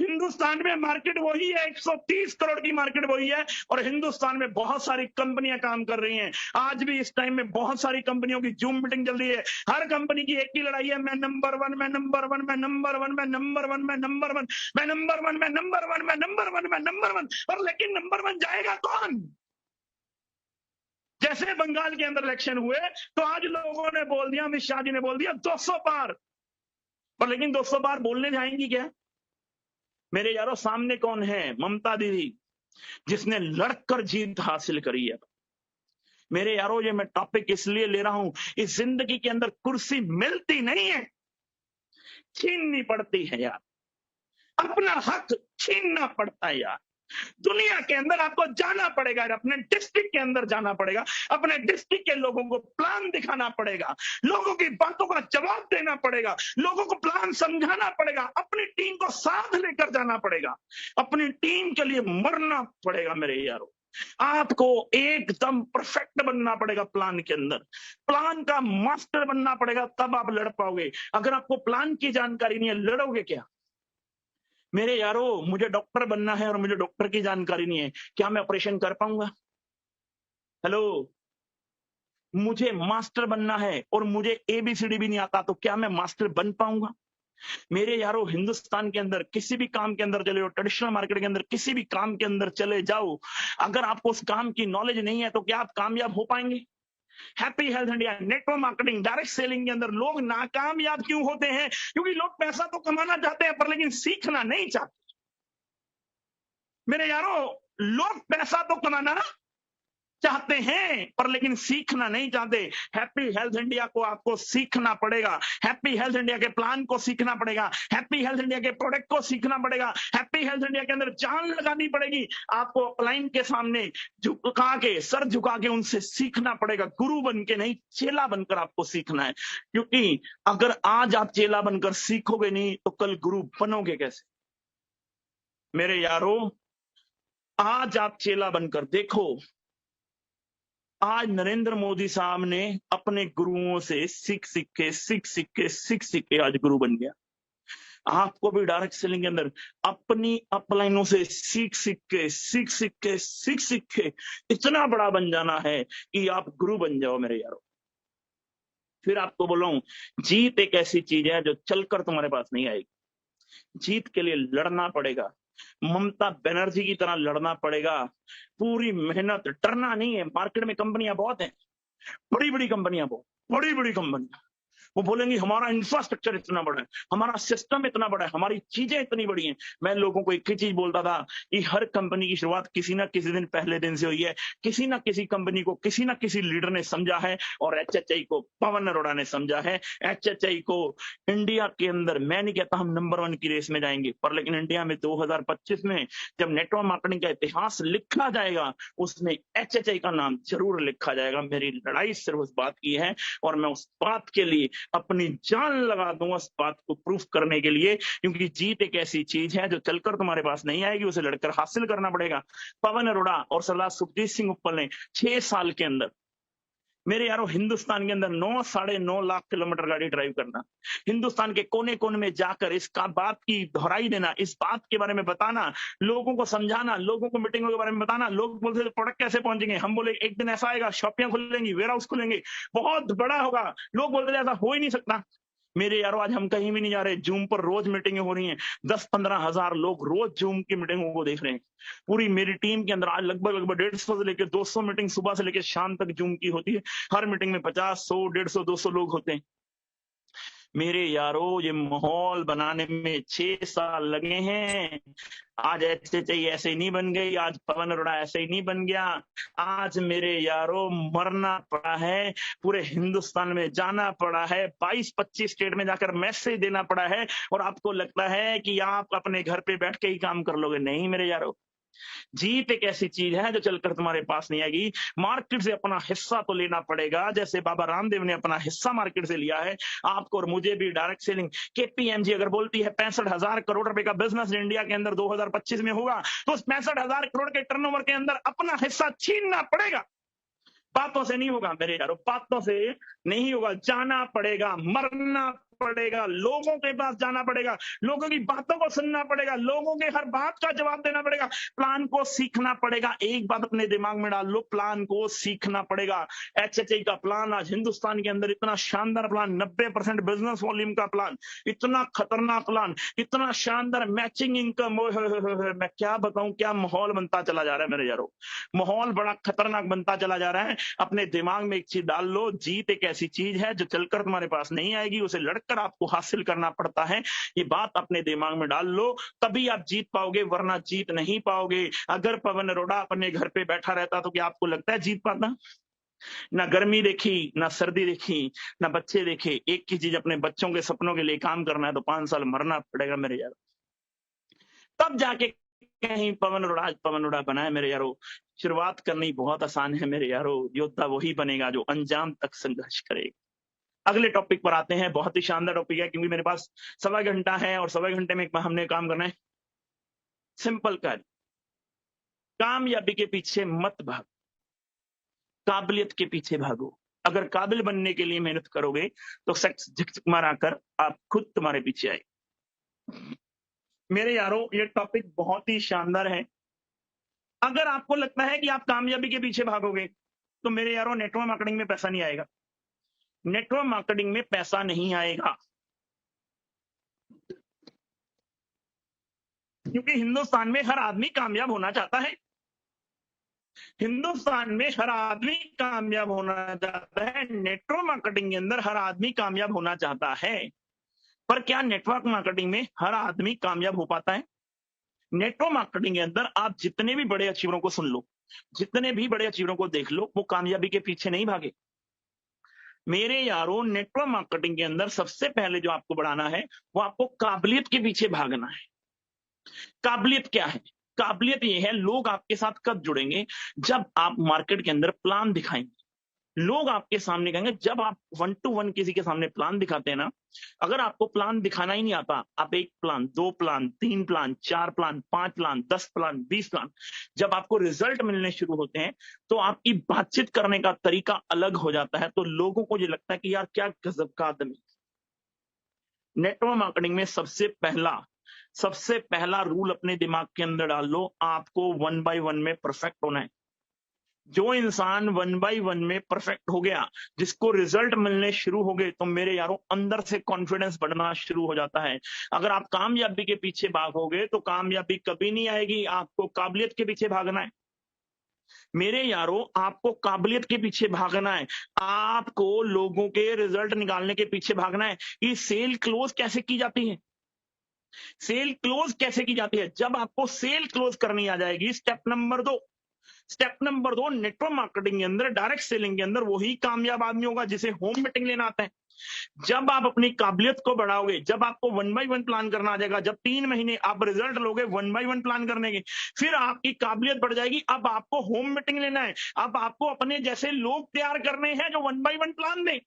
हिंदुस्तान में मार्केट वही है, 130 करोड़ की मार्केट वही है, और हिंदुस्तान में बहुत सारी कंपनियां काम कर रही हैं। आज भी इस टाइम में बहुत सारी कंपनियों की जूम मीटिंग चल रही है। हर कंपनी की एक ही लड़ाई है, मैं नंबर वन, मैं नंबर वन, मैं नंबर वन, मैं नंबर वन, मैं नंबर वन, मैं नंबर वन, मैं नंबर वन, मैं नंबर वन, मैं नंबर वन। और लेकिन नंबर वन जाएगा कौन? जैसे बंगाल के अंदर इलेक्शन हुए तो आज लोगों ने बोल दिया, अमित शाह जी ने बोल दिया 200 पार, पर लेकिन 200 पार बोलने जाएंगी क्या? मेरे यारों, सामने कौन है? ममता दीदी, जिसने लड़कर जीत हासिल करी है। मेरे यारों, ये मैं टॉपिक इसलिए ले रहा हूं, इस जिंदगी के अंदर कुर्सी मिलती नहीं है, छीननी पड़ती है यार। अपना हक छीनना पड़ता है यार। दुनिया के अंदर आपको जाना पड़ेगा, अपने डिस्ट्रिक्ट के अंदर जाना पड़ेगा, अपने डिस्ट्रिक्ट के लोगों को प्लान दिखाना पड़ेगा, लोगों की बातों का जवाब देना पड़ेगा, लोगों को प्लान समझाना पड़ेगा, अपनी टीम को साथ लेकर जाना पड़ेगा, अपनी टीम के लिए मरना पड़ेगा। मेरे यारों, आपको एकदम परफेक्ट बनना पड़ेगा प्लान के अंदर, प्लान का मास्टर बनना पड़ेगा, तब आप लड़ पाओगे। अगर आपको प्लान की जानकारी नहीं है, लड़ोगे क्या? मेरे यारों, मुझे डॉक्टर बनना है और मुझे डॉक्टर की जानकारी नहीं है, क्या मैं ऑपरेशन कर पाऊंगा? हेलो, मुझे मास्टर बनना है और मुझे ABCD भी नहीं आता, तो क्या मैं मास्टर बन पाऊंगा? मेरे यारों, हिंदुस्तान के अंदर किसी भी काम के अंदर चले जाओ, ट्रेडिशनल मार्केट के अंदर किसी भी काम के अंदर चले जाओ, अगर आपको उस काम की नॉलेज नहीं है तो क्या आप कामयाब हो पाएंगे? Happy health India, network marketing, direct selling के अंदर लोग नाकामयाब क्यों होते हैं? क्योंकि लोग पैसा तो कमाना चाहते हैं, पर लेकिन सीखना नहीं चाहते। मेरे यारों, लोग पैसा तो कमाना चाहते हैं, पर लेकिन सीखना नहीं चाहते। हैप्पी हेल्थ इंडिया को आपको सीखना पड़ेगा, हैप्पी हेल्थ इंडिया के प्लान को सीखना पड़ेगा, हैप्पी हेल्थ इंडिया के प्रोडक्ट को सीखना पड़ेगा, हैप्पी हेल्थ इंडिया के अंदर जान लगानी पड़ेगी। आपको अपलाइन के सामने झुका के, सर झुका के उनसे सीखना पड़ेगा, गुरु बन के नहीं, चेला बनकर आपको सीखना है। क्योंकि अगर आज आप चेला बनकर सीखोगे नहीं तो कल गुरु बनोगे कैसे? मेरे यारों, आज आप चेला बनकर देखो, आज नरेंद्र मोदी साहब ने अपने गुरुओं से सीख के आज गुरु बन गया। आपको भी डायरेक्ट सेलिंग के अंदर अपनी अपलाइनों से सीख के इतना बड़ा बन जाना है कि आप गुरु बन जाओ। मेरे यारों, फिर आपको बोला हूं, जीत एक ऐसी चीज है जो चलकर तुम्हारे पास नहीं आएगी। जीत के लिए लड़ना पड़ेगा, ममता बनर्जी की तरह लड़ना पड़ेगा, पूरी मेहनत, डरना नहीं है। मार्केट में कंपनियां बहुत हैं, बड़ी बड़ी कंपनियां, बहुत बड़ी बड़ी कंपनियां, वो बोलेंगी हमारा इंफ्रास्ट्रक्चर इतना बड़ा है, हमारा सिस्टम इतना बड़ा है, हमारी चीजें इतनी बड़ी हैं। मैं लोगों को एक ही चीज बोलता था कि हर कंपनी की शुरुआत किसी ना किसी दिन पहले दिन से हुई है, किसी ना किसी कंपनी को किसी ना किसी लीडर ने समझा है, और HHI को पवन अरोड़ा ने समझा है। HHI को इंडिया के अंदर, मैं नहीं कहता हम नंबर 1 की रेस में जाएंगे, पर लेकिन इंडिया में 2025 में जब नेटवर्क मार्केटिंग का इतिहास लिखा जाएगा, उसमें HHI का नाम जरूर लिखा जाएगा। मेरी लड़ाई सिर्फ उस बात की है, और मैं उस बात के लिए अपनी जान लगा दूंगा, इस बात को प्रूफ करने के लिए, क्योंकि जीत एक ऐसी चीज है जो चलकर तुम्हारे पास नहीं आएगी, उसे लड़कर हासिल करना पड़ेगा। पवन अरोड़ा और सरदार सुखजीत सिंह उप्पल ने 6 साल के अंदर, मेरे यारों, हिंदुस्तान के अंदर 9-9.5 लाख किलोमीटर गाड़ी ड्राइव करना, हिंदुस्तान के कोने कोने में जाकर इसका बात की दोहराई देना, इस बात के बारे में बताना, लोगों को समझाना, लोगों को मीटिंगों के बारे में बताना। लोग बोलते थे प्रोडक्ट कैसे पहुंचेंगे, हम बोले एक दिन ऐसा आएगा, शॉपियां खुलेंगी, वेयर हाउस खुलेंगे, बहुत बड़ा होगा। लोग बोलते थे ऐसा हो ही नहीं सकता। मेरे यारों, आज हम कहीं भी नहीं जा रहे, जूम पर रोज मीटिंगें हो रही हैं, 10-15 हजार लोग रोज जूम की मीटिंगों को देख रहे हैं। पूरी मेरी टीम के अंदर आज लगभग 150 से लेकर 200 मीटिंग सुबह से लेकर शाम तक जूम की होती है। हर मीटिंग में 50, 100, 150, 200 लोग होते हैं। मेरे यारों, ये माहौल बनाने में 6 साल लगे हैं। आज HHI ऐसे ही नहीं बन गई, आज पवन अरोड़ा ऐसे ही नहीं बन गया। आज मेरे यारों, मरना पड़ा है, पूरे हिंदुस्तान में जाना पड़ा है, 22-25 स्टेट में जाकर मैसेज देना पड़ा है, और आपको लगता है कि आप अपने घर पे बैठ के ही काम कर लोगे। नहीं मेरे यारों, जीत एक ऐसी चीज है जो चलकर तुम्हारे पास नहीं आएगी। मार्केट से अपना हिस्सा तो लेना पड़ेगा, जैसे बाबा रामदेव ने अपना हिस्सा मार्केट से लिया है। आपको और मुझे भी डायरेक्ट सेलिंग, KPMG अगर बोलती है 65,000 करोड़ रुपए का बिजनेस इंडिया के अंदर 2025 में होगा, तो उस 65,000 करोड़ के टर्नओवर के अंदर अपना हिस्सा छीनना पड़ेगा। बातों से नहीं होगा मेरे यारों, बातों से नहीं होगा, जाना पड़ेगा, मरना पड़ेगा, लोगों के पास जाना पड़ेगा, लोगों की बातों को सुनना पड़ेगा, लोगों के हर बात का जवाब देना पड़ेगा, प्लान को सीखना पड़ेगा। एक बात अपने दिमाग में डाल लो, प्लान को सीखना पड़ेगा। HHI का प्लान आज हिंदुस्तान के अंदर इतना शानदार प्लान, 90% बिजनेस वॉल्यूम का प्लान, इतना खतरनाक प्लान, इतना शानदार मैचिंग इनकम, मैं क्या बताऊं, क्या माहौल बनता चला जा रहा है मेरे यारों, माहौल बड़ा खतरनाक बनता चला जा रहा है। अपने दिमाग में एक चीज डाल लो, जीत एक ऐसी चीज है जो चलकर तुम्हारे पास नहीं आएगी, उसे लड़कर आपको हासिल करना पड़ता है। ये बात अपने दिमाग में डाल लो, तभी आप जीत पाओगे, वरना जीत नहीं पाओगे। अगर पवन अरोड़ा अपने घर पे बैठा रहता तो क्या आपको लगता है जीत पाता? ना गर्मी देखी, ना सर्दी देखी, ना बच्चे देखे, एक ही चीज, अपने बच्चों के सपनों के लिए काम करना है तो 5 साल मरना पड़ेगा मेरे यार, तब जाके कहीं पवन अरोड़ा बना है मेरे यारो। शुरुआत करनी बहुत आसान है मेरे यारो, योद्धा वही बनेगा जो अंजाम तक संघर्ष करेगा। अगले टॉपिक पर आते हैं, बहुत ही शानदार टॉपिक है, क्योंकि मेरे पास 1.25 घंटा है और 1.25 घंटे में हमने काम करना है। सिंपल कार्य, कामयाबी के पीछे मत भागो, काबिलियत के पीछे भागो। अगर काबिल बनने के लिए मेहनत करोगे तो सक्सेस झकझक माराकर आप खुद तुम्हारे पीछे आए। मेरे यारों, ये टॉपिक बहुत ही शानदार है। अगर आपको लगता है कि आप कामयाबी के पीछे भागोगे तो मेरे यारों, नेटवर्क मार्केटिंग में पैसा नहीं आएगा, नेटवर्क मार्केटिंग में पैसा नहीं आएगा, क्योंकि हिंदुस्तान में हर आदमी कामयाब होना चाहता है। हिंदुस्तान में हर आदमी कामयाब होना चाहता है, नेटवर्क मार्केटिंग के अंदर हर आदमी कामयाब होना चाहता है। पर क्या नेटवर्क मार्केटिंग में हर आदमी कामयाब हो पाता है? नेटवर्क मार्केटिंग के अंदर आप जितने भी बड़े अचीवरों को सुन लो, जितने भी बड़े अचीवरों को देख लो, वो कामयाबी के पीछे नहीं भागे मेरे यारों। नेटवर्क मार्केटिंग के अंदर सबसे पहले जो आपको बढ़ाना है वो आपको काबिलियत के पीछे भागना है। काबिलियत क्या है? काबिलियत ये है, लोग आपके साथ कब जुड़ेंगे? जब आप मार्केट के अंदर प्लान दिखाएंगे। लोग आपके सामने कहेंगे, जब आप 1 to 1 किसी के सामने प्लान दिखाते हैं ना, अगर आपको प्लान दिखाना ही नहीं आता, आप 1 plan, 2 plan, 3 plan, 4 plan, 5 plan, 10 plan, 20 plan, जब आपको रिजल्ट मिलने शुरू होते हैं तो आपकी बातचीत करने का तरीका अलग हो जाता है। तो लोगों को ये लगता है कि यार क्या गजब का आदमी। नेटवर्क मार्केटिंग में सबसे पहला रूल अपने दिमाग के अंदर डाल लो, आपको 1 by 1 में परफेक्ट होना है। जो इंसान 1 by 1 में परफेक्ट हो गया, जिसको रिजल्ट मिलने शुरू हो गए, तो मेरे यारों अंदर से कॉन्फिडेंस बढ़ना शुरू हो जाता है। अगर आप कामयाबी के पीछे भागोगे तो कामयाबी कभी नहीं आएगी, आपको काबिलियत के पीछे भागना है मेरे यारों, आपको काबिलियत के पीछे भागना है, आपको लोगों के रिजल्ट निकालने के पीछे भागना है। ये सेल क्लोज कैसे की जाती है? सेल क्लोज कैसे की जाती है? जब आपको सेल क्लोज करनी आ जाएगी, स्टेप नंबर 2, नेटवर्क मार्केटिंग के अंदर, डायरेक्ट सेलिंग के अंदर वही कामयाब आदमी होगा जिसे होम मीटिंग लेना आता है। जब आप अपनी काबिलियत को बढ़ाओगे, जब आपको 1 by 1 प्लान करना आ जाएगा, जब 3 महीने आप रिजल्ट लोगे 1 by 1 प्लान करने के, फिर आपकी काबिलियत बढ़ जाएगी। अब आपको होम मीटिंग लेना है, अब आपको अपने जैसे लोग तैयार करने हैं जो 1 by 1 प्लान दें।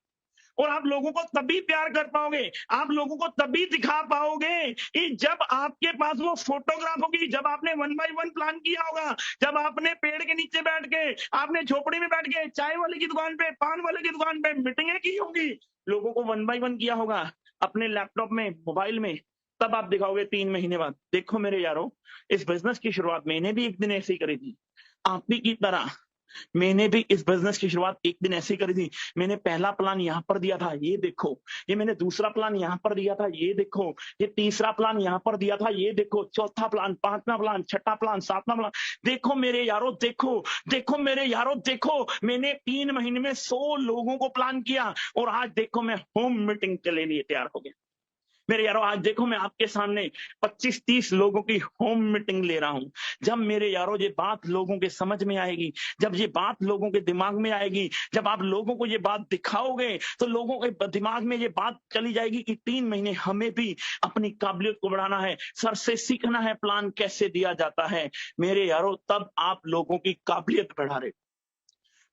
और आप लोगों को तभी प्यार कर पाओगे, आप लोगों को तभी दिखा पाओगे कि जब आपके पास वो फोटोग्राफ होगी, जब आपने 1 by 1 प्लान किया होगा, जब आपने पेड़ के नीचे बैठ के, आपने झोपड़ी में बैठ के, चाय वाले की दुकान पे, पान वाले की दुकान पे मीटिंगें की होंगी, लोगों को 1 by 1 किया होगा अपने लैपटॉप में, मोबाइल में, तब आप दिखाओगे 3 महीने बाद। देखो मेरे यारों, इस बिजनेस की शुरुआत मैंने भी एक दिन ऐसे ही करी थी, आप भी की तरह मैंने भी इस बिजनेस की शुरुआत एक दिन ऐसे ही करी थी। मैंने पहला प्लान यहां पर दिया था, ये देखो, ये मैंने दूसरा प्लान यहां पर दिया था, ये देखो, ये तीसरा प्लान यहां पर दिया था, ये देखो, चौथा प्लान, 5वां प्लान, 6वां प्लान, 7वां प्लान। देखो मेरे यारों, देखो मेरे यारों, देखो, मैंने 3 महीने में 100 लोगों को प्लान किया और आज देखो मैं होम मीटिंग के लिए तैयार हो गया। मेरे यारों, आज देखो मैं आपके सामने 25-30 लोगों की होम मीटिंग ले रहा हूं। जब मेरे यारों ये बात लोगों के समझ में आएगी, जब ये बात लोगों के दिमाग में आएगी, जब आप लोगों को ये बात दिखाओगे तो लोगों के दिमाग में ये बात चली जाएगी कि 3 महीने हमें भी अपनी काबिलियत को बढ़ाना है, सर से सीखना है प्लान कैसे दिया जाता है। मेरे यारों, तब आप लोगों की काबिलियत बढ़ा रहे,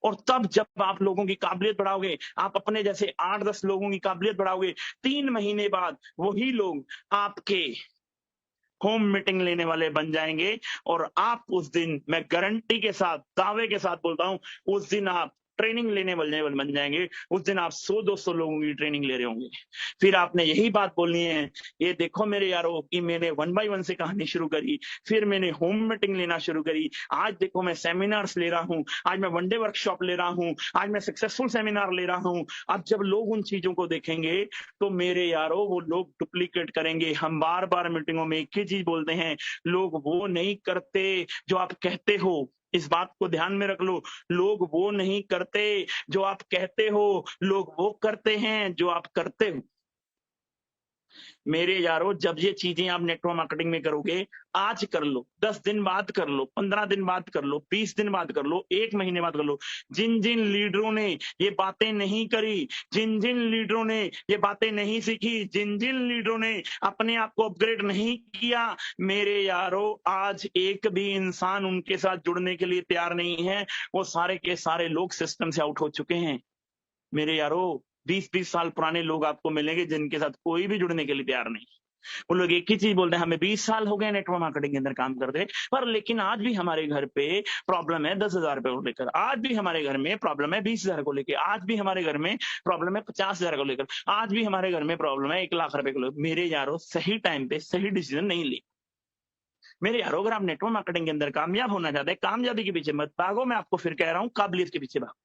और तब जब आप लोगों की काबिलियत बढ़ाओगे, आप अपने जैसे 8-10 लोगों की काबिलियत बढ़ाओगे, 3 महीने बाद वही लोग आपके होम मीटिंग लेने वाले बन जाएंगे। और आप उस दिन, मैं गारंटी के साथ, दावे के साथ बोलता हूं, उस दिन आप ट्रेनिंग लेने वाले बन जाएंगे, उस दिन आप 100-200 लोगों की ट्रेनिंग ले रहे होंगे। फिर आपने यही बात बोलनी है, ये देखो मेरे यारों कि मैंने 1 बाय 1 से कहानी शुरू करी, फिर मैंने होम मीटिंग लेना शुरू करी, आज देखो मैं सेमिनार्स ले रहा हूं, आज मैं वन डे वर्कशॉप ले रहा हूं, आज मैं सक्सेसफुल सेमिनार ले रहा हूं। अब जब लोग उन चीजों को देखेंगे तो मेरे यारों वो लोग डुप्लीकेट करेंगे। हम बार बार मीटिंगों में एक ही चीज बोलते हैं, लोग वो नहीं करते जो आप कहते हो। इस बात को ध्यान में रख लो, लोग वो नहीं करते जो आप कहते हो, लोग वो करते हैं जो आप करते हो। मेरे यारों, जब ये चीजें आप नेटवर्क मार्केटिंग में करोगे, आज कर लो, 10 दिन बाद कर लो, 15 दिन बाद कर लो, 20 दिन बाद कर लो, 1 महीने बाद कर लो। जिन जिन लीडरों ने ये बातें नहीं करी, जिन जिन लीडरों ने ये बातें नहीं सीखी, जिन जिन लीडरों ने अपने आप को अपग्रेड नहीं किया, मेरे यारों आज एक भी इंसान उनके साथ जुड़ने के लिए तैयार नहीं है। वो सारे के सारे लोग सिस्टम से आउट हो चुके हैं। मेरे यारों, 20-20 साल पुराने लोग आपको मिलेंगे जिनके साथ कोई भी जुड़ने के लिए तैयार नहीं। वो लोग एक ही चीज बोलते हैं, हमें 20 साल हो गए नेटवर्क मार्केटिंग के अंदर काम करते, पर लेकिन आज भी हमारे घर पे प्रॉब्लम है 10,000 रुपए को लेकर, आज भी हमारे घर में प्रॉब्लम है 20,000 को लेकर, आज भी हमारे घर में प्रॉब्लम है 50,000 को लेकर, आज भी हमारे घर में प्रॉब्लम है 1 लाख रुपए को लेकर। मेरे यारों, सही टाइम पे सही डिसीजन नहीं ली। मेरे यारों, अगर आप नेटवर्क मार्केटिंग के अंदर कामयाब होना चाहते हैं, कामयाबी के पीछे मत भागो, मैं आपको फिर कह रहा हूं, काबिलियत के पीछे भागो।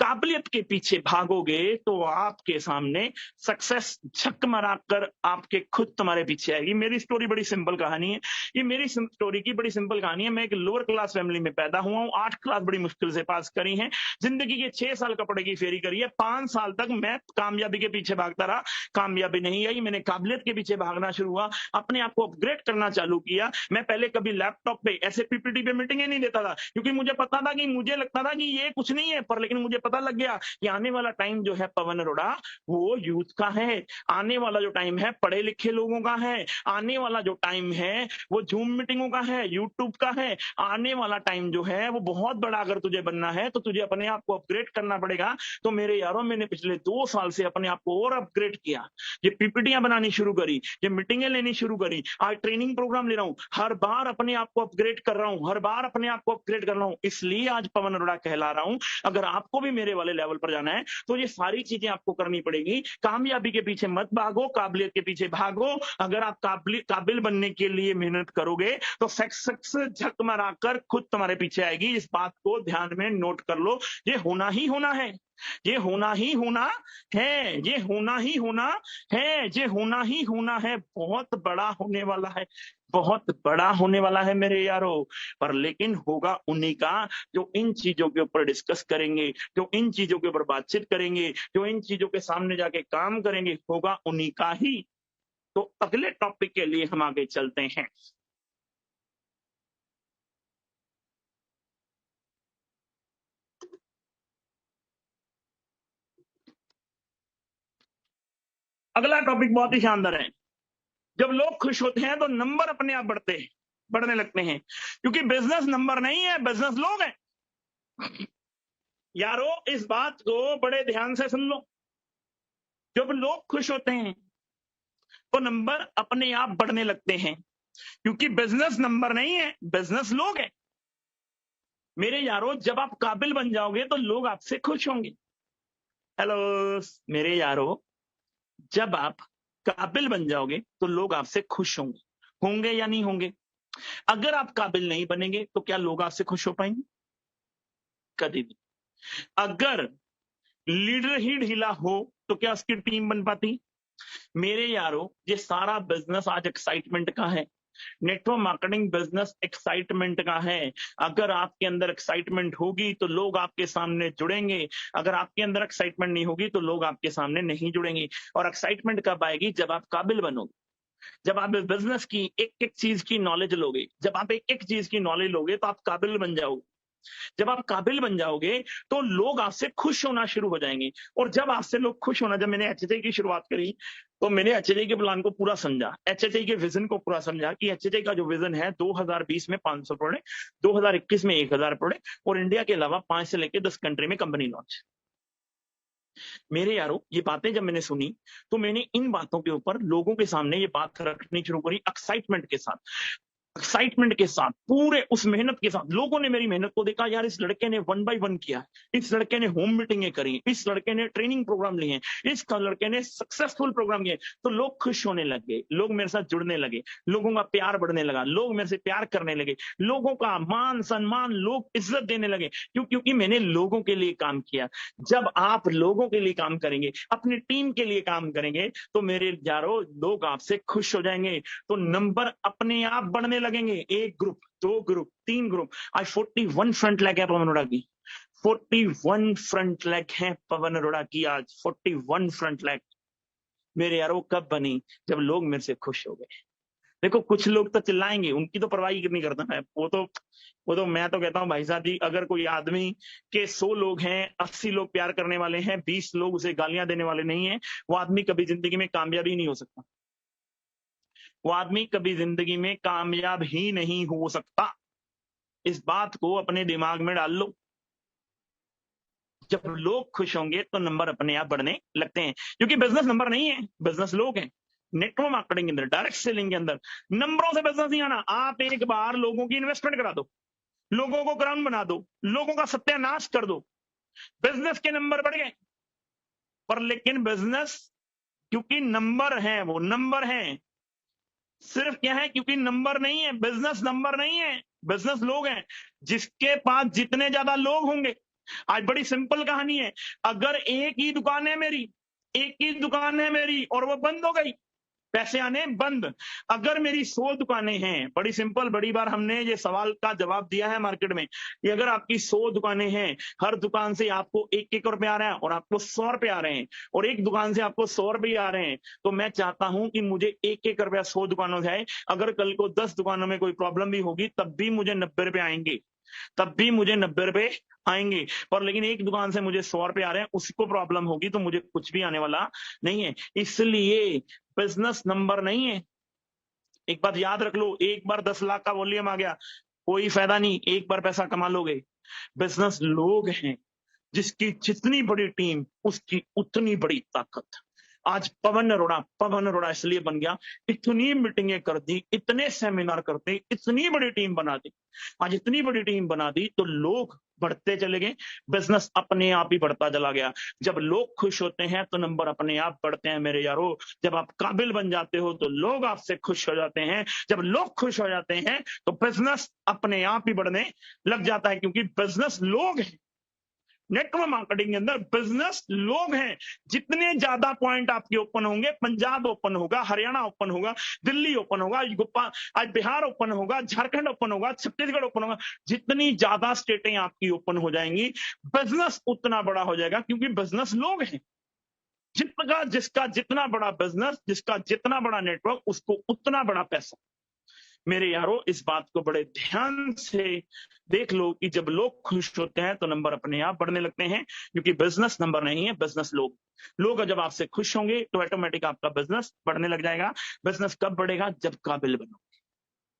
काबिलियत के पीछे भागोगे तो आपके सामने सक्सेस झक मराकर आपके खुद तुम्हारे पीछे आएगी। मेरी स्टोरी बड़ी सिंपल कहानी है, ये मेरी स्टोरी की बड़ी सिंपल कहानी है। मैं एक लोअर क्लास फैमिली में पैदा हुआ हूं, 8 क्लास बड़ी मुश्किल से पास करी है, जिंदगी के 6 साल कपड़े की फेरी करी है, 5 साल तक मैं कामयाबी के पीछे भागता रहा, कामयाबी नहीं आई। मैंने काबिलियत के पीछे भागना शुरू हुआ, अपने आप को अपग्रेड करना चालू किया। मैं पहले कभी लैपटॉप पे ऐसे पीपीटी पे मीटिंगें नहीं देता था, क्योंकि मुझे पता था कि मुझे लगता था कि ये कुछ नहीं है, पर लेकिन मुझे पता लग गया कि आने वाला टाइम जो है पवन अरोड़ा, वो यूथ का है। आने वाला जो टाइम है पढ़े लिखे लोगों का है। आने वाला जो टाइम है वो जूम मीटिंगों का है, यूट्यूब का है। आने वाला टाइम जो है वो बहुत बड़ा, अगर तुझे बनना है तो तुझे अपने आप को अपग्रेड करना पड़ेगा। तो मेरे यारों, मैंने पिछले 2 साल से अपने आप को और अपग्रेड किया, ये पीपीटियां बनानी शुरू करी, ये मीटिंगें लेनी शुरू करी, आज ट्रेनिंग प्रोग्राम ले रहा हूं, हर बार अपने आप को अपग्रेड कर रहा हूं, हर बार अपने आप को अपग्रेड कर रहा हूं। इसलिए आज पवन अरोड़ा कहला रहा हूं। अगर आपको भी मेरे वाले लेवल पर जाना है तो ये सारी चीजें आपको करनी पड़ेगी। कामयाबी के पीछे मत भागो, काबिलियत के पीछे भागो। अगर आप काबिल बनने के लिए मेहनत करोगे तो सक्सेस झक मारकर खुद तुम्हारे पीछे आएगी। इस बात को ध्यान में नोट कर लो, ये होना ही होना है, ये होना ही होना है, ये होना ही होना है, ये होना ही होना है। बहुत बड़ा होने वाला है, बहुत बड़ा होने वाला है मेरे यारों। पर लेकिन होगा उन्हीं का जो इन चीजों के ऊपर डिस्कस करेंगे, जो इन चीजों के ऊपर बातचीत करेंगे, जो इन चीजों के सामने जाके काम करेंगे, होगा उन्हीं का ही। तो अगले टॉपिक के लिए हम आगे चलते हैं। अगला टॉपिक बहुत ही शानदार है। जब लोग खुश होते हैं तो नंबर अपने आप बढ़ने लगते हैं, क्योंकि बिजनेस नंबर नहीं है, बिजनेस लोग हैं। यारों, इस बात को बड़े ध्यान से सुन लो। जब लोग खुश होते हैं तो नंबर अपने आप बढ़ने लगते हैं, क्योंकि बिजनेस नंबर नहीं है, बिजनेस लोग हैं। मेरे यारों, जब आप काबिल बन जाओगे तो लोग आपसे खुश होंगे। हेलो मेरे यारों, जब आप काबिल बन जाओगे तो लोग आपसे खुश होंगे या नहीं होंगे? अगर आप काबिल नहीं बनेंगे तो क्या लोग आपसे खुश हो पाएंगे? कभी भी। अगर लीडर ही ढीला हो तो क्या उसकी टीम बन पाती? मेरे यारों, ये सारा बिजनेस आज एक्साइटमेंट का है। नेटवर्क मार्केटिंग बिजनेस एक्साइटमेंट का है। अगर आपके अंदर एक्साइटमेंट होगी तो लोग आपके सामने जुड़ेंगे, अगर आपके अंदर एक्साइटमेंट नहीं होगी तो लोग आपके सामने नहीं जुड़ेंगे। और एक्साइटमेंट कब आएगी? जब आप काबिल बनोगे, जब आप बिजनेस की एक एक चीज की नॉलेज लोगे, जब आप एक एक चीज की नॉलेज लोगे तो आप काबिल बन जाओगे। जब आप काबिल बन जाओगे तो लोग आपसे खुश होना शुरू हो जाएंगे। और जब आपसे लोग खुश होना, जब मैंने एचएचआई की शुरुआत करी तो मैंने एचएचआई के प्लान को पूरा समझा, एचएचआई के विजन को पूरा समझा कि एचएचआई का जो विजन है 2020 में 500 प्रोडक्ट, 2021 में 1000 प्रोडक्ट और इंडिया के अलावा 5 से लेकर 10 कंट्री में कंपनी लॉन्च। मेरे यारों, ये बातें जब मैंने सुनी तो मैंने इन बातों के ऊपर लोगों के सामने ये बात रखनी शुरू करी एक्साइटमेंट के साथ। एक्साइटमेंट के साथ, पूरे उस मेहनत के साथ लोगों ने मेरी मेहनत को देखा, यार इस लड़के ने 1 बाय 1 किया, इस लड़के ने होम मीटिंगें करी, इस लड़के ने ट्रेनिंग प्रोग्राम लिए, इस लड़के ने सक्सेसफुल प्रोग्राम किए। तो लोग खुश होने लगे, लोग मेरे साथ जुड़ने लगे, लोगों का प्यार बढ़ने लगा, लोग मेरे से प्यार करने लगे, लोगों का मान सम्मान, लोग इज्जत देने लगे। क्योंकि मैंने लोगों के लिए काम किया। जब आप लोगों के लिए काम करेंगे, अपनी टीम के लिए काम करेंगे, तो मेरे यारों लोग आपसे खुश हो जाएंगे, तो नंबर अपने आप बढ़ने लगेंगे। 1 ग्रुप, 2 ग्रुप, 3 ग्रुप। आज 41 फ्रंट लैग है पवन अरोड़ा की, 41 फ्रंट लैग है पवन अरोड़ा की आज, 41 फ्रंट लैग। मेरे यारों कब बनी? जब लोग मेरे से खुश हो गए। देखो कुछ लोग तो चिल्लाएंगे, उनकी तो परवाह नहीं करता मैं, वो तो मैं तो कहता हूं भाई साहब जी, अगर कोई आदमी के 100 लोग हैं, 80 लोग प्यार करने वाले हैं, 20 लोग उसे गालियां देने वाले नहीं है, वो आदमी कभी जिंदगी में कामयाब ही नहीं हो सकता। वो आदमी कभी जिंदगी में कामयाब ही नहीं हो सकता। इस बात को अपने दिमाग में डाल लो। जब लोग खुश होंगे तो नंबर अपने आप बढ़ने लगते हैं, क्योंकि बिजनेस नंबर नहीं है, बिजनेस लोग हैं। नेटवर्क मार्केटिंग के अंदर, डायरेक्ट सेलिंग के अंदर नंबरों से बिजनेस नहीं आना। आप एक बार लोगों की इन्वेस्टमेंट करा दो, लोगों को ग्राउंड बना दो, लोगों का सत्यानाश कर दो, बिजनेस के नंबर बढ़ गए। पर लेकिन बिजनेस, क्योंकि नंबर है, वो नंबर है, सिर्फ क्या है, क्योंकि नंबर नहीं है। बिजनेस नंबर नहीं है, बिजनेस लोग हैं। जिसके पास जितने ज्यादा लोग होंगे, आज बड़ी सिंपल कहानी है, अगर एक ही दुकान है मेरी, एक ही दुकान है मेरी और वो बंद हो गई, पैसे आने बंद। अगर मेरी 100 दुकानें हैं, बड़ी सिंपल, बड़ी बार हमने ये सवाल का जवाब दिया है मार्केट में, कि अगर आपकी 100 दुकानें हैं, हर दुकान से आपको 1-1 रुपए आ रहा है और आपको 100 रुपए आ रहे हैं, और एक दुकान से आपको 100 रुपए आ रहे हैं, तो मैं चाहता हूं कि मुझे 1-1 रुपया 100 दुकानों से आए। अगर कल को 10 दुकानों में कोई प्रॉब्लम भी होगी, तब भी मुझे 90 रुपए आएंगे, तब भी मुझे 90 रुपए आएंगे। पर लेकिन एक दुकान से मुझे 100 रुपए आ रहे हैं, उसको प्रॉब्लम होगी तो मुझे कुछ भी आने वाला नहीं है। इसलिए बिजनेस नंबर नहीं है। एक बात याद रख लो, एक बार 10 लाख का वॉल्यूम आ गया, कोई फायदा नहीं, एक बार पैसा कमा लोगे। बिजनेस लोग हैं, जिसकी जितनी बड़ी टीम उसकी उतनी बड़ी ताकत। आज पवन अरोड़ा इसलिए बन गया, इतनी मीटिंगें कर दी, इतने सेमिनार करते, इतनी बड़ी टीम बना दी। आज इतनी बड़ी टीम बना दी तो लोग बढ़ते चले गए, बिजनेस अपने आप ही बढ़ता चला गया। जब लोग खुश होते हैं तो नंबर अपने आप बढ़ते हैं मेरे यारों। जब आप काबिल बन जाते हो तो लोग आपसे खुश हो जाते हैं, जब लोग खुश हो जाते हैं तो बिजनेस अपने आप ही बढ़ने लग जाता है, क्योंकि बिजनेस लोग हैं। नेटवर्क मार्केटिंग के अंदर बिजनेस लोग हैं। जितने ज्यादा पॉइंट आपके ओपन होंगे, पंजाब ओपन होगा, हरियाणा ओपन होगा, दिल्ली ओपन होगा, आज बिहार ओपन होगा, झारखंड ओपन होगा, छत्तीसगढ़ ओपन होगा, जितनी ज्यादा स्टेटें आपकी ओपन हो जाएंगी, बिजनेस उतना बड़ा हो जाएगा, क्योंकि बिजनेस लोग हैं। जिसका जितना बड़ा बिजनेस, जिसका जितना बड़ा नेटवर्क, उसको उतना बड़ा पैसा। मेरे यारों, इस बात को बड़े ध्यान से देख लो कि जब लोग खुश होते हैं तो नंबर अपने आप बढ़ने लगते हैं, क्योंकि बिजनेस नंबर नहीं है, बिजनेस लोग जब आपसे खुश होंगे तो ऑटोमेटिक आपका बिजनेस बढ़ने लग जाएगा। बिजनेस कब बढ़ेगा? जब काबिल बनोगे,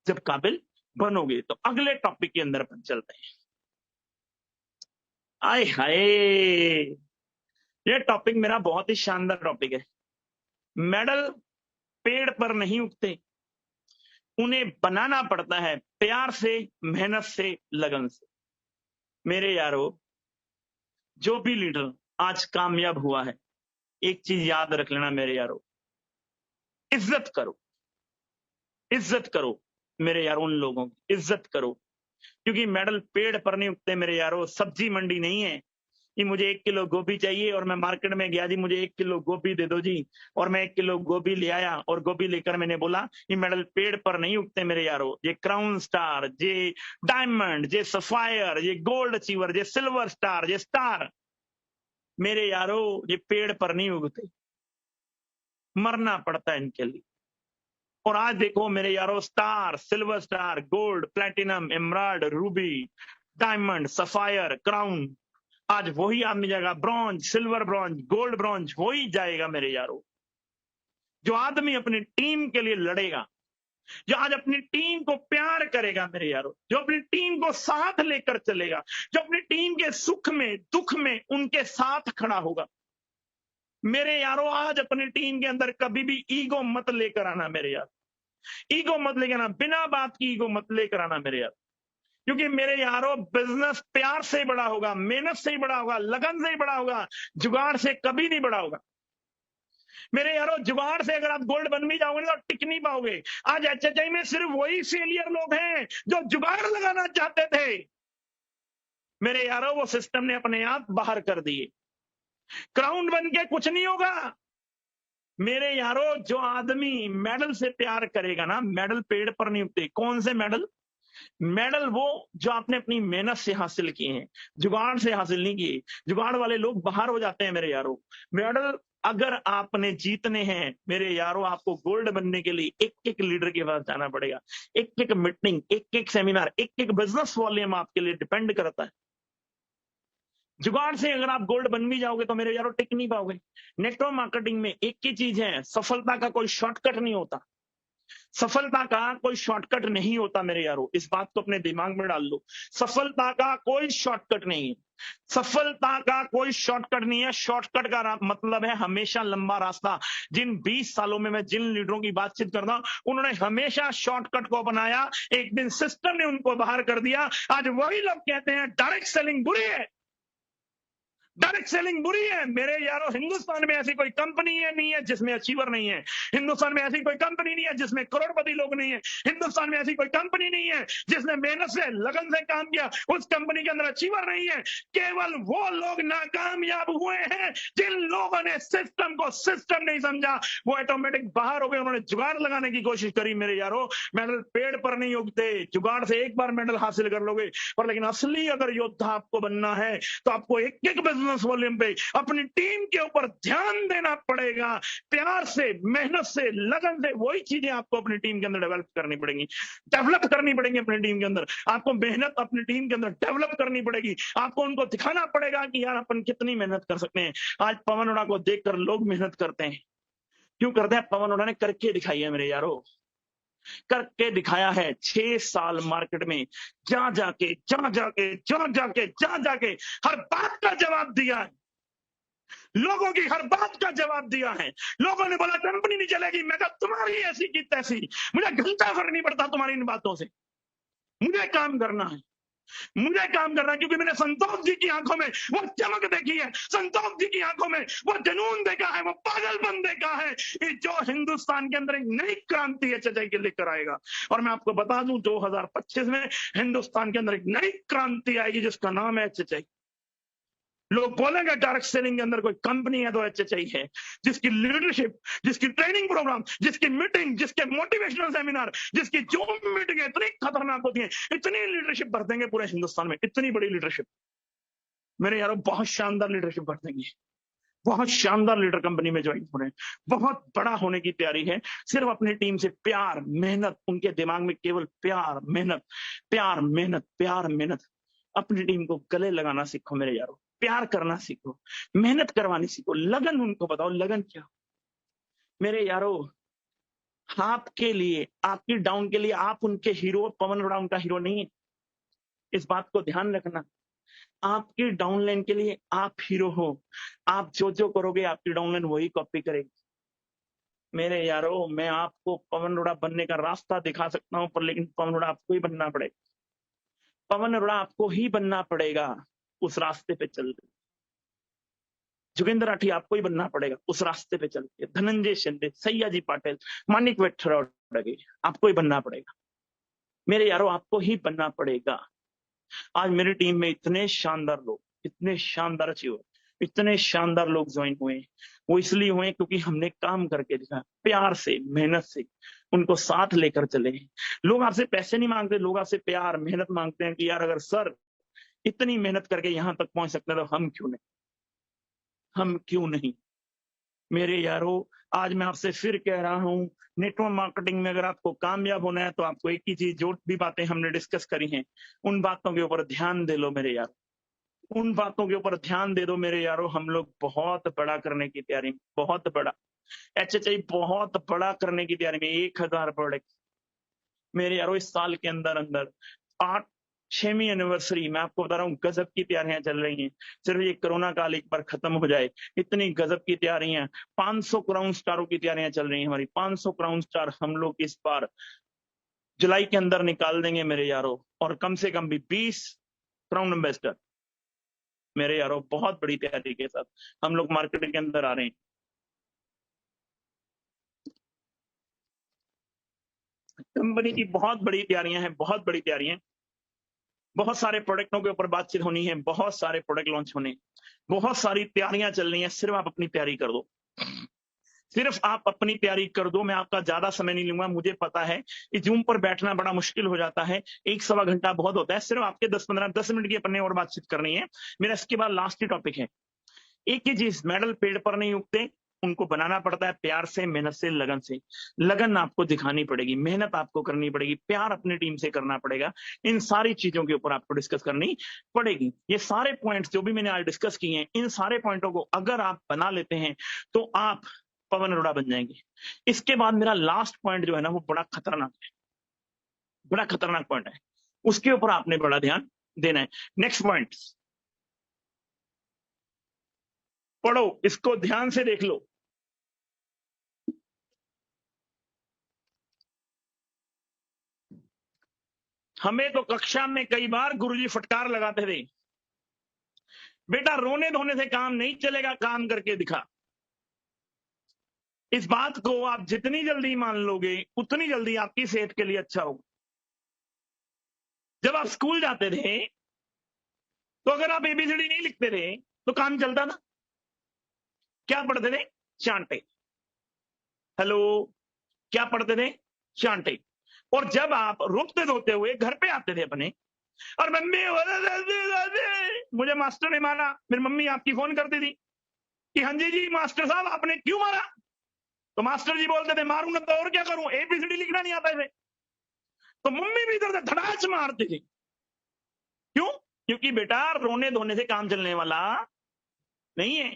जब काबिल बनोगे। तो अगले टॉपिक के अंदर अपन चलते हैं। आय हाय, ये टॉपिक मेरा बहुत ही शानदार टॉपिक है। मेडल पेड़ पर नहीं उगते, उन्हें बनाना पड़ता है प्यार से, मेहनत से, लगन से। मेरे यारों, जो भी लीडर आज कामयाब हुआ है, एक चीज याद रख लेना मेरे यारों, इज्जत करो, इज्जत करो मेरे यारों, उन लोगों की इज्जत करो। क्योंकि मेडल पेड़ पर नहीं उगते मेरे यारों, सब्जी मंडी नहीं है कि मुझे 1 किलो गोभी चाहिए और मैं मार्केट में गया जी, मुझे 1 किलो गोभी दे दो जी, और मैं 1 किलो गोभी ले आया और गोभी लेकर मैंने बोला ये मेडल पेड़ पर नहीं उगते मेरे यारों। ये क्राउन स्टार, ये डायमंड, ये सफायर, ये गोल्ड अचीवर, ये सिल्वर स्टार, ये स्टार, मेरे यारों ये पेड़ पर नहीं उगते, मरना पड़ता है इनके लिए। और आज देखो मेरे यारों, star, silver star, gold, platinum, emerald, Ruby, diamond, sapphire, crown, आज वही आदमी जाएगा, bronze, silver bronze, gold bronze वही जाएगा मेरे यारों। जो आदमी अपनी टीम के लिए लड़ेगा, जो आज अपनी टीम को प्यार करेगा मेरे यारों, जो अपनी टीम को साथ लेकर चलेगा, जो अपनी टीम के सुख में दुख में उनके साथ खड़ा होगा। मेरे यारों, आज अपनी टीम के अंदर कभी भी ईगो मत लेकर आना मेरे यार। ईगो मत लेके आना, बिना बात की ईगो मत लेकर आना मेरे यार, क्योंकि मेरे यारों बिजनेस प्यार से ही बड़ा होगा, मेहनत से ही बड़ा होगा, लगन से ही बड़ा होगा, जुगाड़ से कभी नहीं बड़ा होगा। मेरे यारों जुगाड़ से अगर आप गोल्ड बन भी जाओगे तो टिक नहीं पाओगे। आज एचएचआई में सिर्फ वही फेलियर लोग हैं जो जुगाड़ लगाना चाहते थे। मेरे यारों वो सिस्टम ने अपने आप बाहर कर दिए। क्राउन बन के कुछ नहीं होगा। मेरे यारों जो आदमी मेडल से प्यार करेगा ना, मेडल पेड़ पर नहीं उगते। कौन से मेडल? मेडल वो जो आपने अपनी मेहनत से हासिल किए हैं, जुगाड़ से हासिल नहीं किए। जुगाड़ वाले लोग बाहर हो जाते हैं मेरे यारों। मेडल अगर आपने जीतने हैं मेरे यारों, आपको गोल्ड बनने के लिए एक एक लीडर के पास जाना पड़ेगा। एक एक मीटिंग, एक एक सेमिनार, एक एक बिजनेस वॉल्यूम आपके लिए डिपेंड करता है। जुगाड़ से अगर आप गोल्ड बन भी जाओगे तो मेरे यारों टिक नहीं पाओगे। नेटवर्क मार्केटिंग में एक ही चीज है, सफलता का कोई शॉर्टकट नहीं होता। सफलता का कोई शॉर्टकट नहीं होता मेरे यारों, इस बात को अपने दिमाग में डाल लो। सफलता का कोई शॉर्टकट नहीं है। सफलता का कोई शॉर्टकट नहीं है। शॉर्टकट का मतलब है हमेशा लंबा रास्ता। जिन 20 सालों में मैं जिन लीडरों की बातचीत करता हूं, उन्होंने हमेशा शॉर्टकट को अपनाया। एक दिन सिस्टम ने उनको बाहर कर दिया। आज वही लोग कहते हैं डायरेक्ट सेलिंग बुरी है, डायरेक्ट सेलिंग बुरी है। मेरे यारों हिंदुस्तान में ऐसी कोई कंपनी है नहीं है जिसमें अचीवर नहीं है। हिंदुस्तान में ऐसी कोई कंपनी नहीं है जिसमें करोड़पति लोग नहीं है। हिंदुस्तान में ऐसी कोई कंपनी नहीं है जिसने मेहनत से लगन से काम किया, उस कंपनी के अंदर अचीवर नहीं है। केवल वो लोग नाकामयाब हुए हैं जिन लोगों ने सिस्टम को सिस्टम नहीं समझा। वो ऑटोमेटिक बाहर हो गए, उन्होंने जुगाड़ लगाने की कोशिश करी। मेरे यारों मेडल पेड़ पर नहीं उगते। जुगाड़ से एक बार मेडल हासिल कर लोगे, पर लेकिन असली अगर योद्धा आपको बनना है तो आपको एक एक बिजनेस वॉल्यूम पे अपनी टीम के ऊपर ध्यान देना पड़ेगा। प्यार से, मेहनत से, लगन से वही चीजें आपको अपनी टीम के अंदर डेवलप करनी पड़ेंगी, डेवलप करनी पड़ेंगी अपनी टीम के अंदर। आपको मेहनत अपनी टीम के अंदर डेवलप करनी पड़ेगी। आपको उनको दिखाना पड़ेगा कि यार अपन कितनी मेहनत कर सकते हैं। आज पवन ओड़ा को देखकर लोग मेहनत करते हैं। क्यों करते हैं? पवन ओड़ा ने करके दिखाई है मेरे यारों, करके दिखाया है। 6 साल मार्केट में जा जाके हर बात का जवाब दिया है। लोगों की हर बात का जवाब दिया है। लोगों ने बोला कंपनी नहीं चलेगी, मैं कहा तुम्हारी ऐसी की तैसी, मुझे घंटा फर्क नहीं पड़ता तुम्हारी इन बातों से। मुझे काम करना है, मुझे काम करना है, क्योंकि मैंने संतोष जी की आंखों में वो चमक देखी है, संतोष जी की आंखों में वो जुनून देखा है, वो पागलपन देखा है कि जो हिंदुस्तान के अंदर एक नई क्रांति एचएचआई के लेकर आएगा। और मैं आपको बता दूं 2025 में हिंदुस्तान के अंदर एक नई क्रांति आएगी जिसका नाम है एचएचआई। लोग बोलेंगे डायरेक्ट सेलिंग के अंदर कोई कंपनी है तो एचएचआई है, जिसकी लीडरशिप, जिसकी ट्रेनिंग प्रोग्राम, जिसकी मीटिंग, जिसके मोटिवेशनल सेमिनार, जिसकी जो मीटिंग इतनी खतरनाक होती है, इतनी लीडरशिप भर देंगे पूरे हिंदुस्तान में, इतनी बड़ी लीडरशिप। मेरे यारों बहुत शानदार लीडरशिप भर देंगे, बहुत शानदार लीडर कंपनी में ज्वाइन हो रहे हैं, बहुत बड़ा होने की तैयारी है। सिर्फ अपनी टीम से प्यार, मेहनत, उनके दिमाग में केवल प्यार, मेहनत, प्यार, मेहनत, प्यार, मेहनत। अपनी टीम को गले लगाना सीखो मेरे यारों, प्यार करना सीखो, मेहनत करवानी सीखो, लगन उनको बताओ लगन क्या। मेरे यारों आपके लिए, आपकी डाउन के लिए आप उनके हीरो, पवन ओड़ा उनका हीरो नहीं है, इस बात को ध्यान रखना। आपकी डाउनलाइन के लिए आप हीरो हो। आप जो जो करोगे आपकी डाउनलाइन वही कॉपी करेगी। मेरे यारों मैं आपको पवन ओड़ा बनने का रास्ता दिखा सकता हूं, पर लेकिन पवन ओड़ा आपको ही बनना पड़ेगा। पवन ओड़ा आपको ही बनना पड़ेगा उस रास्ते पे चल के। जोगिंदर राठी आपको ही बनना पड़ेगा उस रास्ते पे चल के। धनंजय शिंदे, सयाजी पाटिल, मानिक वेट्टरडे, आपको ही बनना पड़ेगा। मेरे यारों आपको ही बनना पड़ेगा। आज मेरी टीम में इतने शानदार लोग, इतने शानदार अचीवर, इतने शानदार लोग ज्वाइन हुए हैं, वो इसलिए हुए क्योंकि हमने काम करके दिखाया, प्यार से, मेहनत से उनको साथ लेकर चले हैं। लोग आपसे पैसे नहीं मांगते, लोग आपसे प्यार, मेहनत मांगते हैं कि यार अगर सर इतनी मेहनत करके यहां तक पहुंच सकते हैं तो हम क्यों नहीं, हम क्यों नहीं। मेरे यारों आज मैं आपसे फिर कह रहा हूं, नेटवर्क मार्केटिंग में अगर आपको कामयाब होना है तो आपको एक ही चीज, जो भी बातें हमने डिस्कस करी हैं उन बातों के ऊपर ध्यान दे लो मेरे यार, उन बातों के ऊपर ध्यान दे दो मेरे यारों। हम लोग बहुत बड़ा करने की तैयारी में, बहुत बड़ा एचएचआई बहुत बड़ा करने की तैयारी में, 1000 प्रोडक्ट मेरे यारों इस साल के अंदर अंदर 8 6वीं एनिवर्सरी, मैं आपको बता रहा हूँ गजब की तैयारियां चल रही हैं। सिर्फ ये कोरोना काल एक बार खत्म हो जाए, इतनी गजब की तैयारियां, 500 क्राउन स्टारों की तैयारियां चल रही हैं हमारी। 500 क्राउन स्टार हम लोग इस बार जुलाई के अंदर निकाल देंगे मेरे यारों, और कम से कम भी 20 क्राउन एम्बेसडर मेरे यारों, बहुत बड़ी तैयारी के साथ हम लोग मार्केट के अंदर आ रहे हैं। कंपनी की बहुत बड़ी तैयारियां हैं, बहुत बड़ी तैयारियां, बहुत सारे प्रोडक्टों के ऊपर बातचीत होनी है, बहुत सारे प्रोडक्ट लॉन्च होने, बहुत सारी तैयारियां चल रही हैं। सिर्फ आप अपनी तैयारी कर दो, सिर्फ आप अपनी तैयारी कर दो। मैं आपका ज्यादा समय नहीं लूंगा, मुझे पता है कि जूम पर बैठना बड़ा मुश्किल हो जाता है, 1-1.25 घंटा बहुत होता है। सिर्फ आपके 10 मिनट की अपने और बातचीत करनी है। मेरा इसके बाद लास्ट ही टॉपिक है। एक ही चीज, मेडल पेड़ पर नहीं उगते, उनको बनाना पड़ता है प्यार से, मेहनत से, लगन से। लगन आपको दिखानी पड़ेगी, मेहनत आपको करनी पड़ेगी, प्यार अपनी टीम से करना पड़ेगा। इन सारी चीजों के ऊपर आपको डिस्कस करनी पड़ेगी। ये सारे पॉइंट्स जो भी मैंने आज डिस्कस किए हैं, इन सारे पॉइंटों को अगर आप बना लेते हैं तो आप पवन अरोड़ा बन जाएंगे। इसके बाद मेरा लास्ट पॉइंट जो है ना, वो बड़ा खतरनाक है, बड़ा खतरनाक पॉइंट है, उसके ऊपर आपने बड़ा ध्यान देना है। नेक्स्ट पॉइंट पढ़ो, इसको ध्यान से देख लो। हमें तो कक्षा में कई बार गुरुजी फटकार लगाते थे, बेटा रोने धोने से काम नहीं चलेगा, काम करके दिखा। इस बात को आप जितनी जल्दी मान लोगे, उतनी जल्दी आपकी सेहत के लिए अच्छा होगा। जब आप स्कूल जाते थे तो अगर आप एबीसीडी नहीं लिखते थे तो काम चलता ना, क्या पढ़ते थे? चांटे। हेलो, क्या पढ़ते थे? चांटे। और जब आप रोते धोते हुए घर पे आते थे अपने, और मम्मी मुझे मास्टर ने मारा, मेरी मम्मी आपकी फोन करती थी कि हाँ जी मास्टर साहब आपने क्यों मारा? तो मास्टर जी बोलते थे मारूंगा तो और क्या करूं, एबीसीडी लिखना नहीं आता है। तो मम्मी भी इधर धड़ाच मारती थी। क्यों? क्योंकि बेटा रोने धोने से काम चलने वाला नहीं है।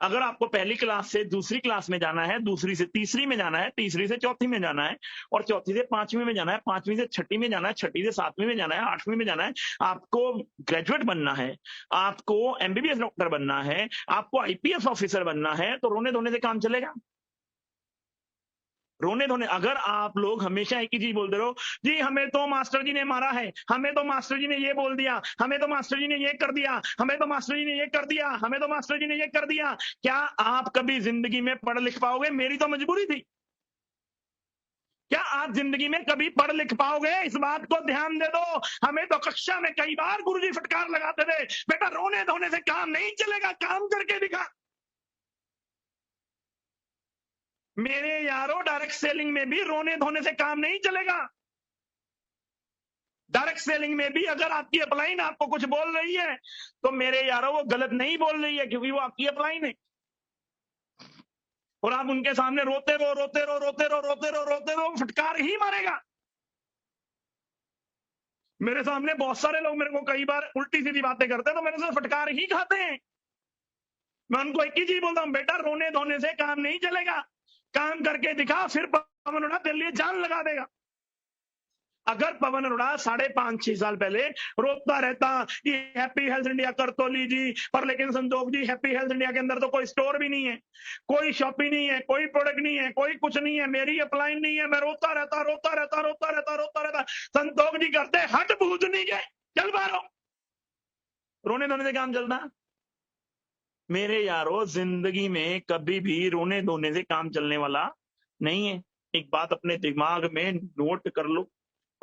अगर आपको पहली क्लास से दूसरी क्लास में जाना है, दूसरी से तीसरी में जाना है, तीसरी से चौथी में जाना है, और चौथी से पांचवी में जाना है, पांचवी से छठी में जाना है, छठी से सातवीं में जाना है, आठवीं में जाना है, आपको ग्रेजुएट बनना है, आपको एमबीबीएस डॉक्टर बनना है, आपको आईपीएस ऑफिसर बनना है, तो रोने धोने से काम चलेगा? रोने धोने, अगर आप लोग हमेशा एक ही चीज बोलते रहो, जी हमें तो मास्टर जी ने मारा है, हमें तो मास्टर जी ने ये बोल दिया, हमें तो मास्टर जी ने ये कर दिया, हमें तो मास्टर जी ने ये कर दिया, हमें तो मास्टर जी ने ये कर दिया, क्या आप कभी जिंदगी में पढ़ लिख पाओगे? मेरी तो मजबूरी थी। क्या आप जिंदगी में कभी पढ़ लिख पाओगे? इस बात को ध्यान दे दो। हमें तो कक्षा में कई बार गुरुजी फटकार लगाते थे, बेटा रोने धोने से काम नहीं चलेगा, काम करके दिखा। मेरे यारों, डायरेक्ट सेलिंग में भी रोने धोने से काम नहीं चलेगा। डायरेक्ट सेलिंग में भी अगर आपकी अपलाइन आपको कुछ बोल रही है तो मेरे यारों वो गलत नहीं बोल रही है, क्योंकि वो आपकी अपलाइन है। और आप उनके सामने रोते रहो, रोते रहो, रोते रहो, रोते रहो, रोते रहो, फटकार ही मारेगा। मेरे सामने बहुत सारे लोग मेरे को कई बार उल्टी सीधी बातें करते हैं तो मेरे से फटकार ही खाते हैं। मैं उनको एक ही चीज बोलता हूं, बेटा रोने धोने से काम नहीं चलेगा, काम करके दिखा, फिर पवन अरोड़ा तेरे लिए जान लगा देगा। अगर पवन अरोड़ा 5.5-6 साल पहले रोता रहता कि हैप्पी हेल्थ इंडिया कर तो लीजिए, पर लेकिन Santosh ji happy health India के अंदर तो कोई स्टोर भी नहीं है, कोई शॉप ही नहीं है, कोई प्रोडक्ट नहीं है, कोई कुछ नहीं है, मेरी अपलाइन नहीं है, मैं रोता रहता रोता रहता रोता रहता रोता रहता। संतोष जी करते हट भूतनी के, चल बारो, रोने धोने से काम चलता? मेरे यारो, जिंदगी में कभी भी रोने धोने से काम चलने वाला नहीं है। एक बात अपने दिमाग में नोट कर लो,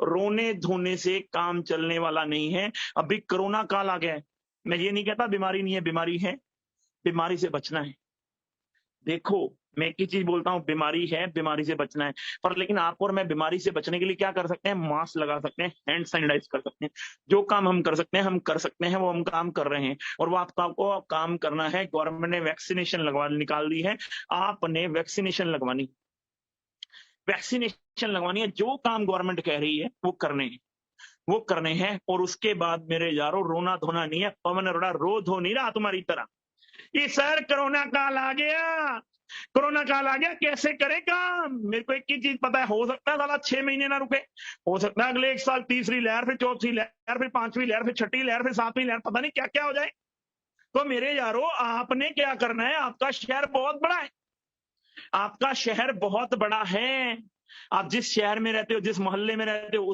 रोने धोने से काम चलने वाला नहीं है। अभी कोरोना काल आ गया है, मैं ये नहीं कहता बीमारी नहीं है, बीमारी है, बीमारी से बचना है। देखो मैं एक ही चीज बोलता हूं, बीमारी है, बीमारी से बचना है, पर लेकिन आप और मैं बीमारी से बचने के लिए क्या कर सकते हैं? मास्क लगा सकते हैं, हैंड सैनिटाइज कर सकते हैं, जो काम हम कर सकते हैं हम कर सकते हैं, वो हम काम कर रहे हैं। और वो आपको काम करना है। गवर्नमेंट ने वैक्सीनेशन निकाल दी है, आपने वैक्सीनेशन लगवानी, वैक्सीनेशन लगवानी है। जो काम गवर्नमेंट कह रही है वो करने हैं, वो करने हैं। और उसके बाद मेरे यारों, रोना धोना नहीं है। पवन अरोड़ा रो धो नहीं रहा तुम्हारी तरह। ये सर कोरोना काल आ गया, कोरोना काल आ गया, कैसे करे काम? मेरे को एक ही चीज पता है, हो सकता है साला 6 महीने ना रुके, हो सकता है अगले 1 साल तीसरी लहर, फिर चौथी लहर, फिर पांचवी लहर, फिर छठी लहर, फिर सातवीं लहर, पता नहीं क्या क्या हो जाए। तो मेरे यारो, आपने क्या करना है? आपका शहर बहुत बड़ा है, आपका शहर बहुत बड़ा है। आप जिस शहर में रहते हो, जिस मोहल्ले में रहते हो,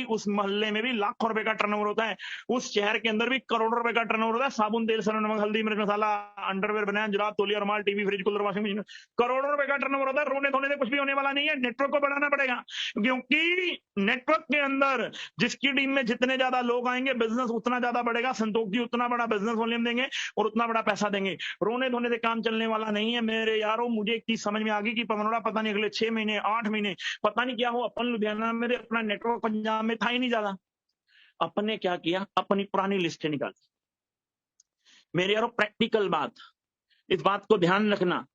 उस मोहल्ले में भी लाखों रुपए का टर्नओवर होता है। उस शहर के अंदर भी करोड़ों रुपए का टर्नओवर होता है। साबुन, तेल, सरसों, नमक, हल्दी, मिर्च मसाला, अंडरवेयर, बनियान, जुराब, तौलिया, रुमाल, TV, fridge, cooler, washing machine, करोड़ों रुपए का टर्नओवर होता है। रोने धोने से कुछ भी होने वाला नहीं है। नेटवर्क को बढ़ाना पड़ेगा, क्योंकि नेटवर्क के अंदर जिसकी टीम में जितने ज्यादा लोग आएंगे, बिजनेस उतना ज्यादा बढ़ेगा। संतोष जी उतना बड़ा बिजनेस वॉल्यूम देंगे और उतना बड़ा पैसा देंगे। रोने धोने से काम चलने वाला नहीं है मेरे यारों। मुझे एक चीज समझ में आ गई कि पवन अरोड़ा पता नहीं अगले 6 महीने 8 महीने पता नहीं क्या हो। अपन लुधियाना में अपना नेटवर्क पंजाब में था ही नहीं ज्यादा। अपन ने क्या किया, अपनी पुरानी लिस्टें निकाली। मेरे यारों, प्रैक्टिकल बात, इस बात को ध्यान रखना।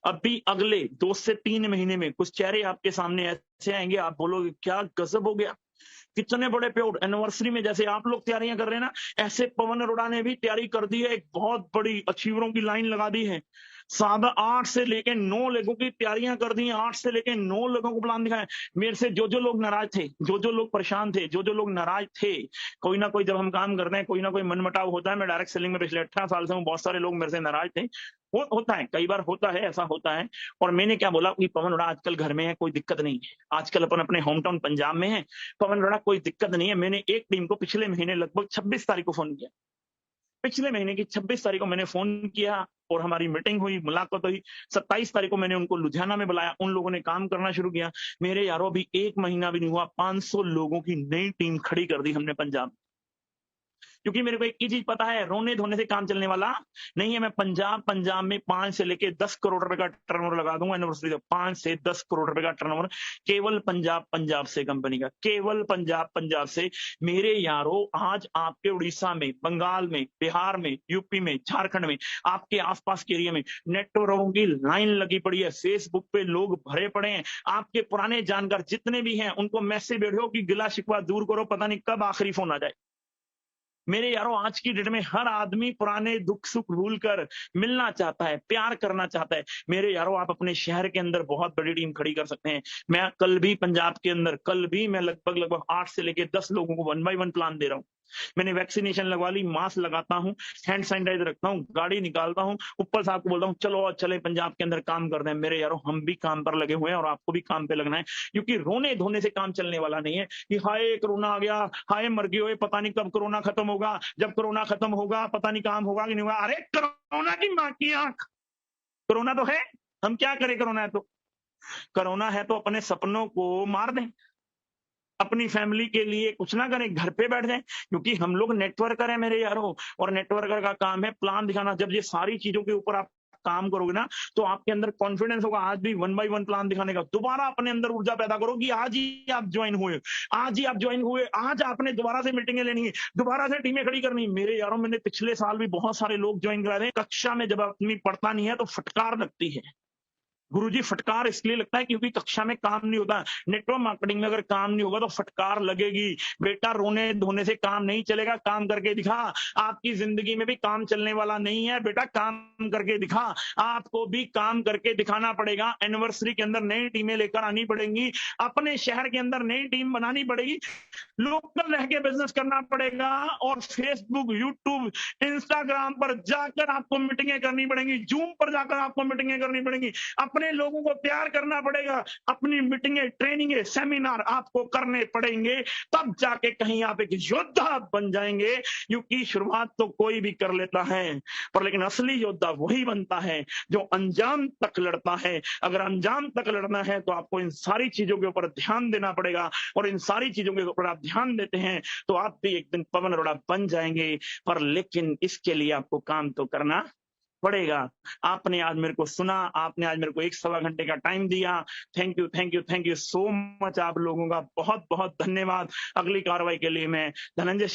अभी अगले 2 से 3 महीने में कुछ चेहरे आपके सामने ऐसे आएंगे, आप बोलोगे क्या गजब हो गया, कितने बड़े पे एनिवर्सरी में जैसे आप लोग तैयारियां कर रहे हैं ना, ऐसे पवन अरोड़ा ने भी तैयारी कर दी है। एक बहुत बड़ी अचीवरों की लाइन लगा दी है। 8 से लेके 9 लोगों की तैयारियां कर दी हैं। 8 से लेके 9 लोगों को प्लान दिखाया। मेरे से जो जो लोग नाराज थे, जो जो लोग परेशान थे, जो जो लोग नाराज थे, कोई ना कोई, जब हम काम करते हैं कोई ना कोई मनमुटाव होता है। मैं डायरेक्ट सेलिंग में पिछले 18 साल से हूँ, बहुत सारे लोग मेरे से नाराज थे। होता है, कई बार होता है, ऐसा होता है। और मैंने क्या बोला कि पवन अरोड़ा आजकल घर में है, कोई दिक्कत नहीं है। आजकल अपन अपने होम टाउन पंजाब में है, पवन अरोड़ा कोई दिक्कत नहीं है। मैंने एक टीम को पिछले महीने लगभग 26 तारीख को फोन किया। पिछले महीने की 26 तारीख को मैंने फोन किया और हमारी मीटिंग हुई, मुलाकात हुई। 27 तारीख को मैंने उनको लुधियाना में बुलाया, उन लोगों ने काम करना शुरू किया। मेरे यारों, अभी 1 महीना भी नहीं हुआ, 500 लोगों की नई टीम खड़ी कर दी हमने पंजाब। क्योंकि मेरे को एक ही चीज पता है, रोने धोने से काम चलने वाला नहीं है। मैं पंजाब में 5 से लेके 10 करोड़ रुपए का टर्नओवर लगा दूंगा एनिवर्सरी से। 5 से 10 करोड़ रुपए का टर्नओवर केवल पंजाब से कंपनी का, केवल पंजाब से। मेरे यारों, आज आपके उड़ीसा में, बंगाल में, बिहार में, यूपी में, झारखंड में, आपके आसपास के एरिया में नेटवर्कों की लाइन लगी पड़ी है। फेसबुक पे लोग भरे पड़े हैं। आपके पुराने जानकार जितने भी हैं, उनको मैसेज भेजो कि गिला शिकवा दूर करो, पता नहीं कब आखिरी फोन आ जाए। मेरे यारों, आज की डेट में हर आदमी पुराने दुख सुख भूलकर मिलना चाहता है, प्यार करना चाहता है। मेरे यारों, आप अपने शहर के अंदर बहुत बड़ी टीम खड़ी कर सकते हैं। मैं कल भी पंजाब के अंदर, मैं लगभग 8 से लेके 10 लोगों को 1 बाय 1 प्लान दे रहा हूं। मैंने वैक्सीनेशन लगवा ली, मास्क लगाता हूं, हैंड सैनिटाइजर रखता हूं, गाड़ी निकालता हूं, ऊपर साहब को बोलता हूं चलो चले पंजाब के अंदर काम करते हैं। मेरे यारों, हम भी काम पर लगे हुए हैं और आपको भी काम पे लगना है, क्योंकि रोने धोने से काम चलने वाला नहीं है कि हाय कोरोना आ गया, हाय मर गए, पता नहीं कब कोरोना खत्म होगा, जब कोरोना खत्म होगा पता नहीं काम होगा कि नहीं होगा। अरे कोरोना की मां की आंख, कोरोना तो है, हम क्या करें? कोरोना है तो, कोरोना है तो अपने सपनों को मार दें, अपनी फैमिली के लिए कुछ ना करें, घर पे बैठ जाएं। क्योंकि हम लोग नेटवर्कर हैं मेरे यारों, और नेटवर्कर का काम है प्लान दिखाना। जब ये सारी चीजों के ऊपर आप काम करोगे ना, तो आपके अंदर कॉन्फिडेंस होगा। आज भी 1 बाय 1 प्लान दिखाने का दोबारा अपने अंदर ऊर्जा पैदा करो कि आज ही आप ज्वाइन हुए, आज आपने दोबारा से मीटिंगें लेनी है, दोबारा से टीमें खड़ी करनी। मेरे यारों, मैंने पिछले साल भी बहुत सारे लोग ज्वाइन करा रहे हैं। कक्षा में जब आदमी पढ़ता नहीं है तो फटकार लगती है। गुरुजी, फटकार इसलिए लगता है क्योंकि कक्षा में काम नहीं होता। नेटवर्क मार्केटिंग में अगर काम नहीं होगा तो फटकार लगेगी। बेटा, रोने धोने से काम नहीं चलेगा, काम करके दिखा। आपकी जिंदगी में भी काम चलने वाला नहीं है बेटा, काम करके दिखा। आपको भी काम करके दिखाना पड़ेगा। एनिवर्सरी के अंदर नई टीमें लेकर आनी पड़ेंगी, अपने शहर के अंदर नई टीम बनानी पड़ेगी, लोकल रह के बिजनेस करना पड़ेगा, और फेसबुक, यूट्यूब, इंस्टाग्राम पर जाकर आपको मीटिंगें करनी पड़ेंगी, जूम पर जाकर आपको मीटिंगें करनी पड़ेंगी, अपने लोगों को तैयार करना पड़ेगा, अपनी मीटिंगें, ट्रेनिंगें, सेमिनार आपको करने पड़ेंगे, तब जाके कहीं आप एक योद्धा बन जाएंगे। क्योंकि शुरुआत तो कोई भी कर लेता है, पर लेकिन असली योद्धा वही बनता है जो अंजाम तक लड़ता है। अगर अंजाम तक लड़ना है तो आपको इन सारी चीजों के ऊपर ध्यान देना पड़ेगा, और इन सारी चीजों के ऊपर आप ध्यान देते हैं तो आप भी एक दिन पवन अरोड़ा बन जाएंगे। पर लेकिन इसके लिए आपको काम तो करना पड़ेगा। आपने आज मेरे को सुना, आपने आज मेरे को 1-1.25 घंटे का टाइम दिया। Thank you so much. आप लोगों का बहुत बहुत धन्यवाद। अगली कार्रवाई के लिए मैं धनंजय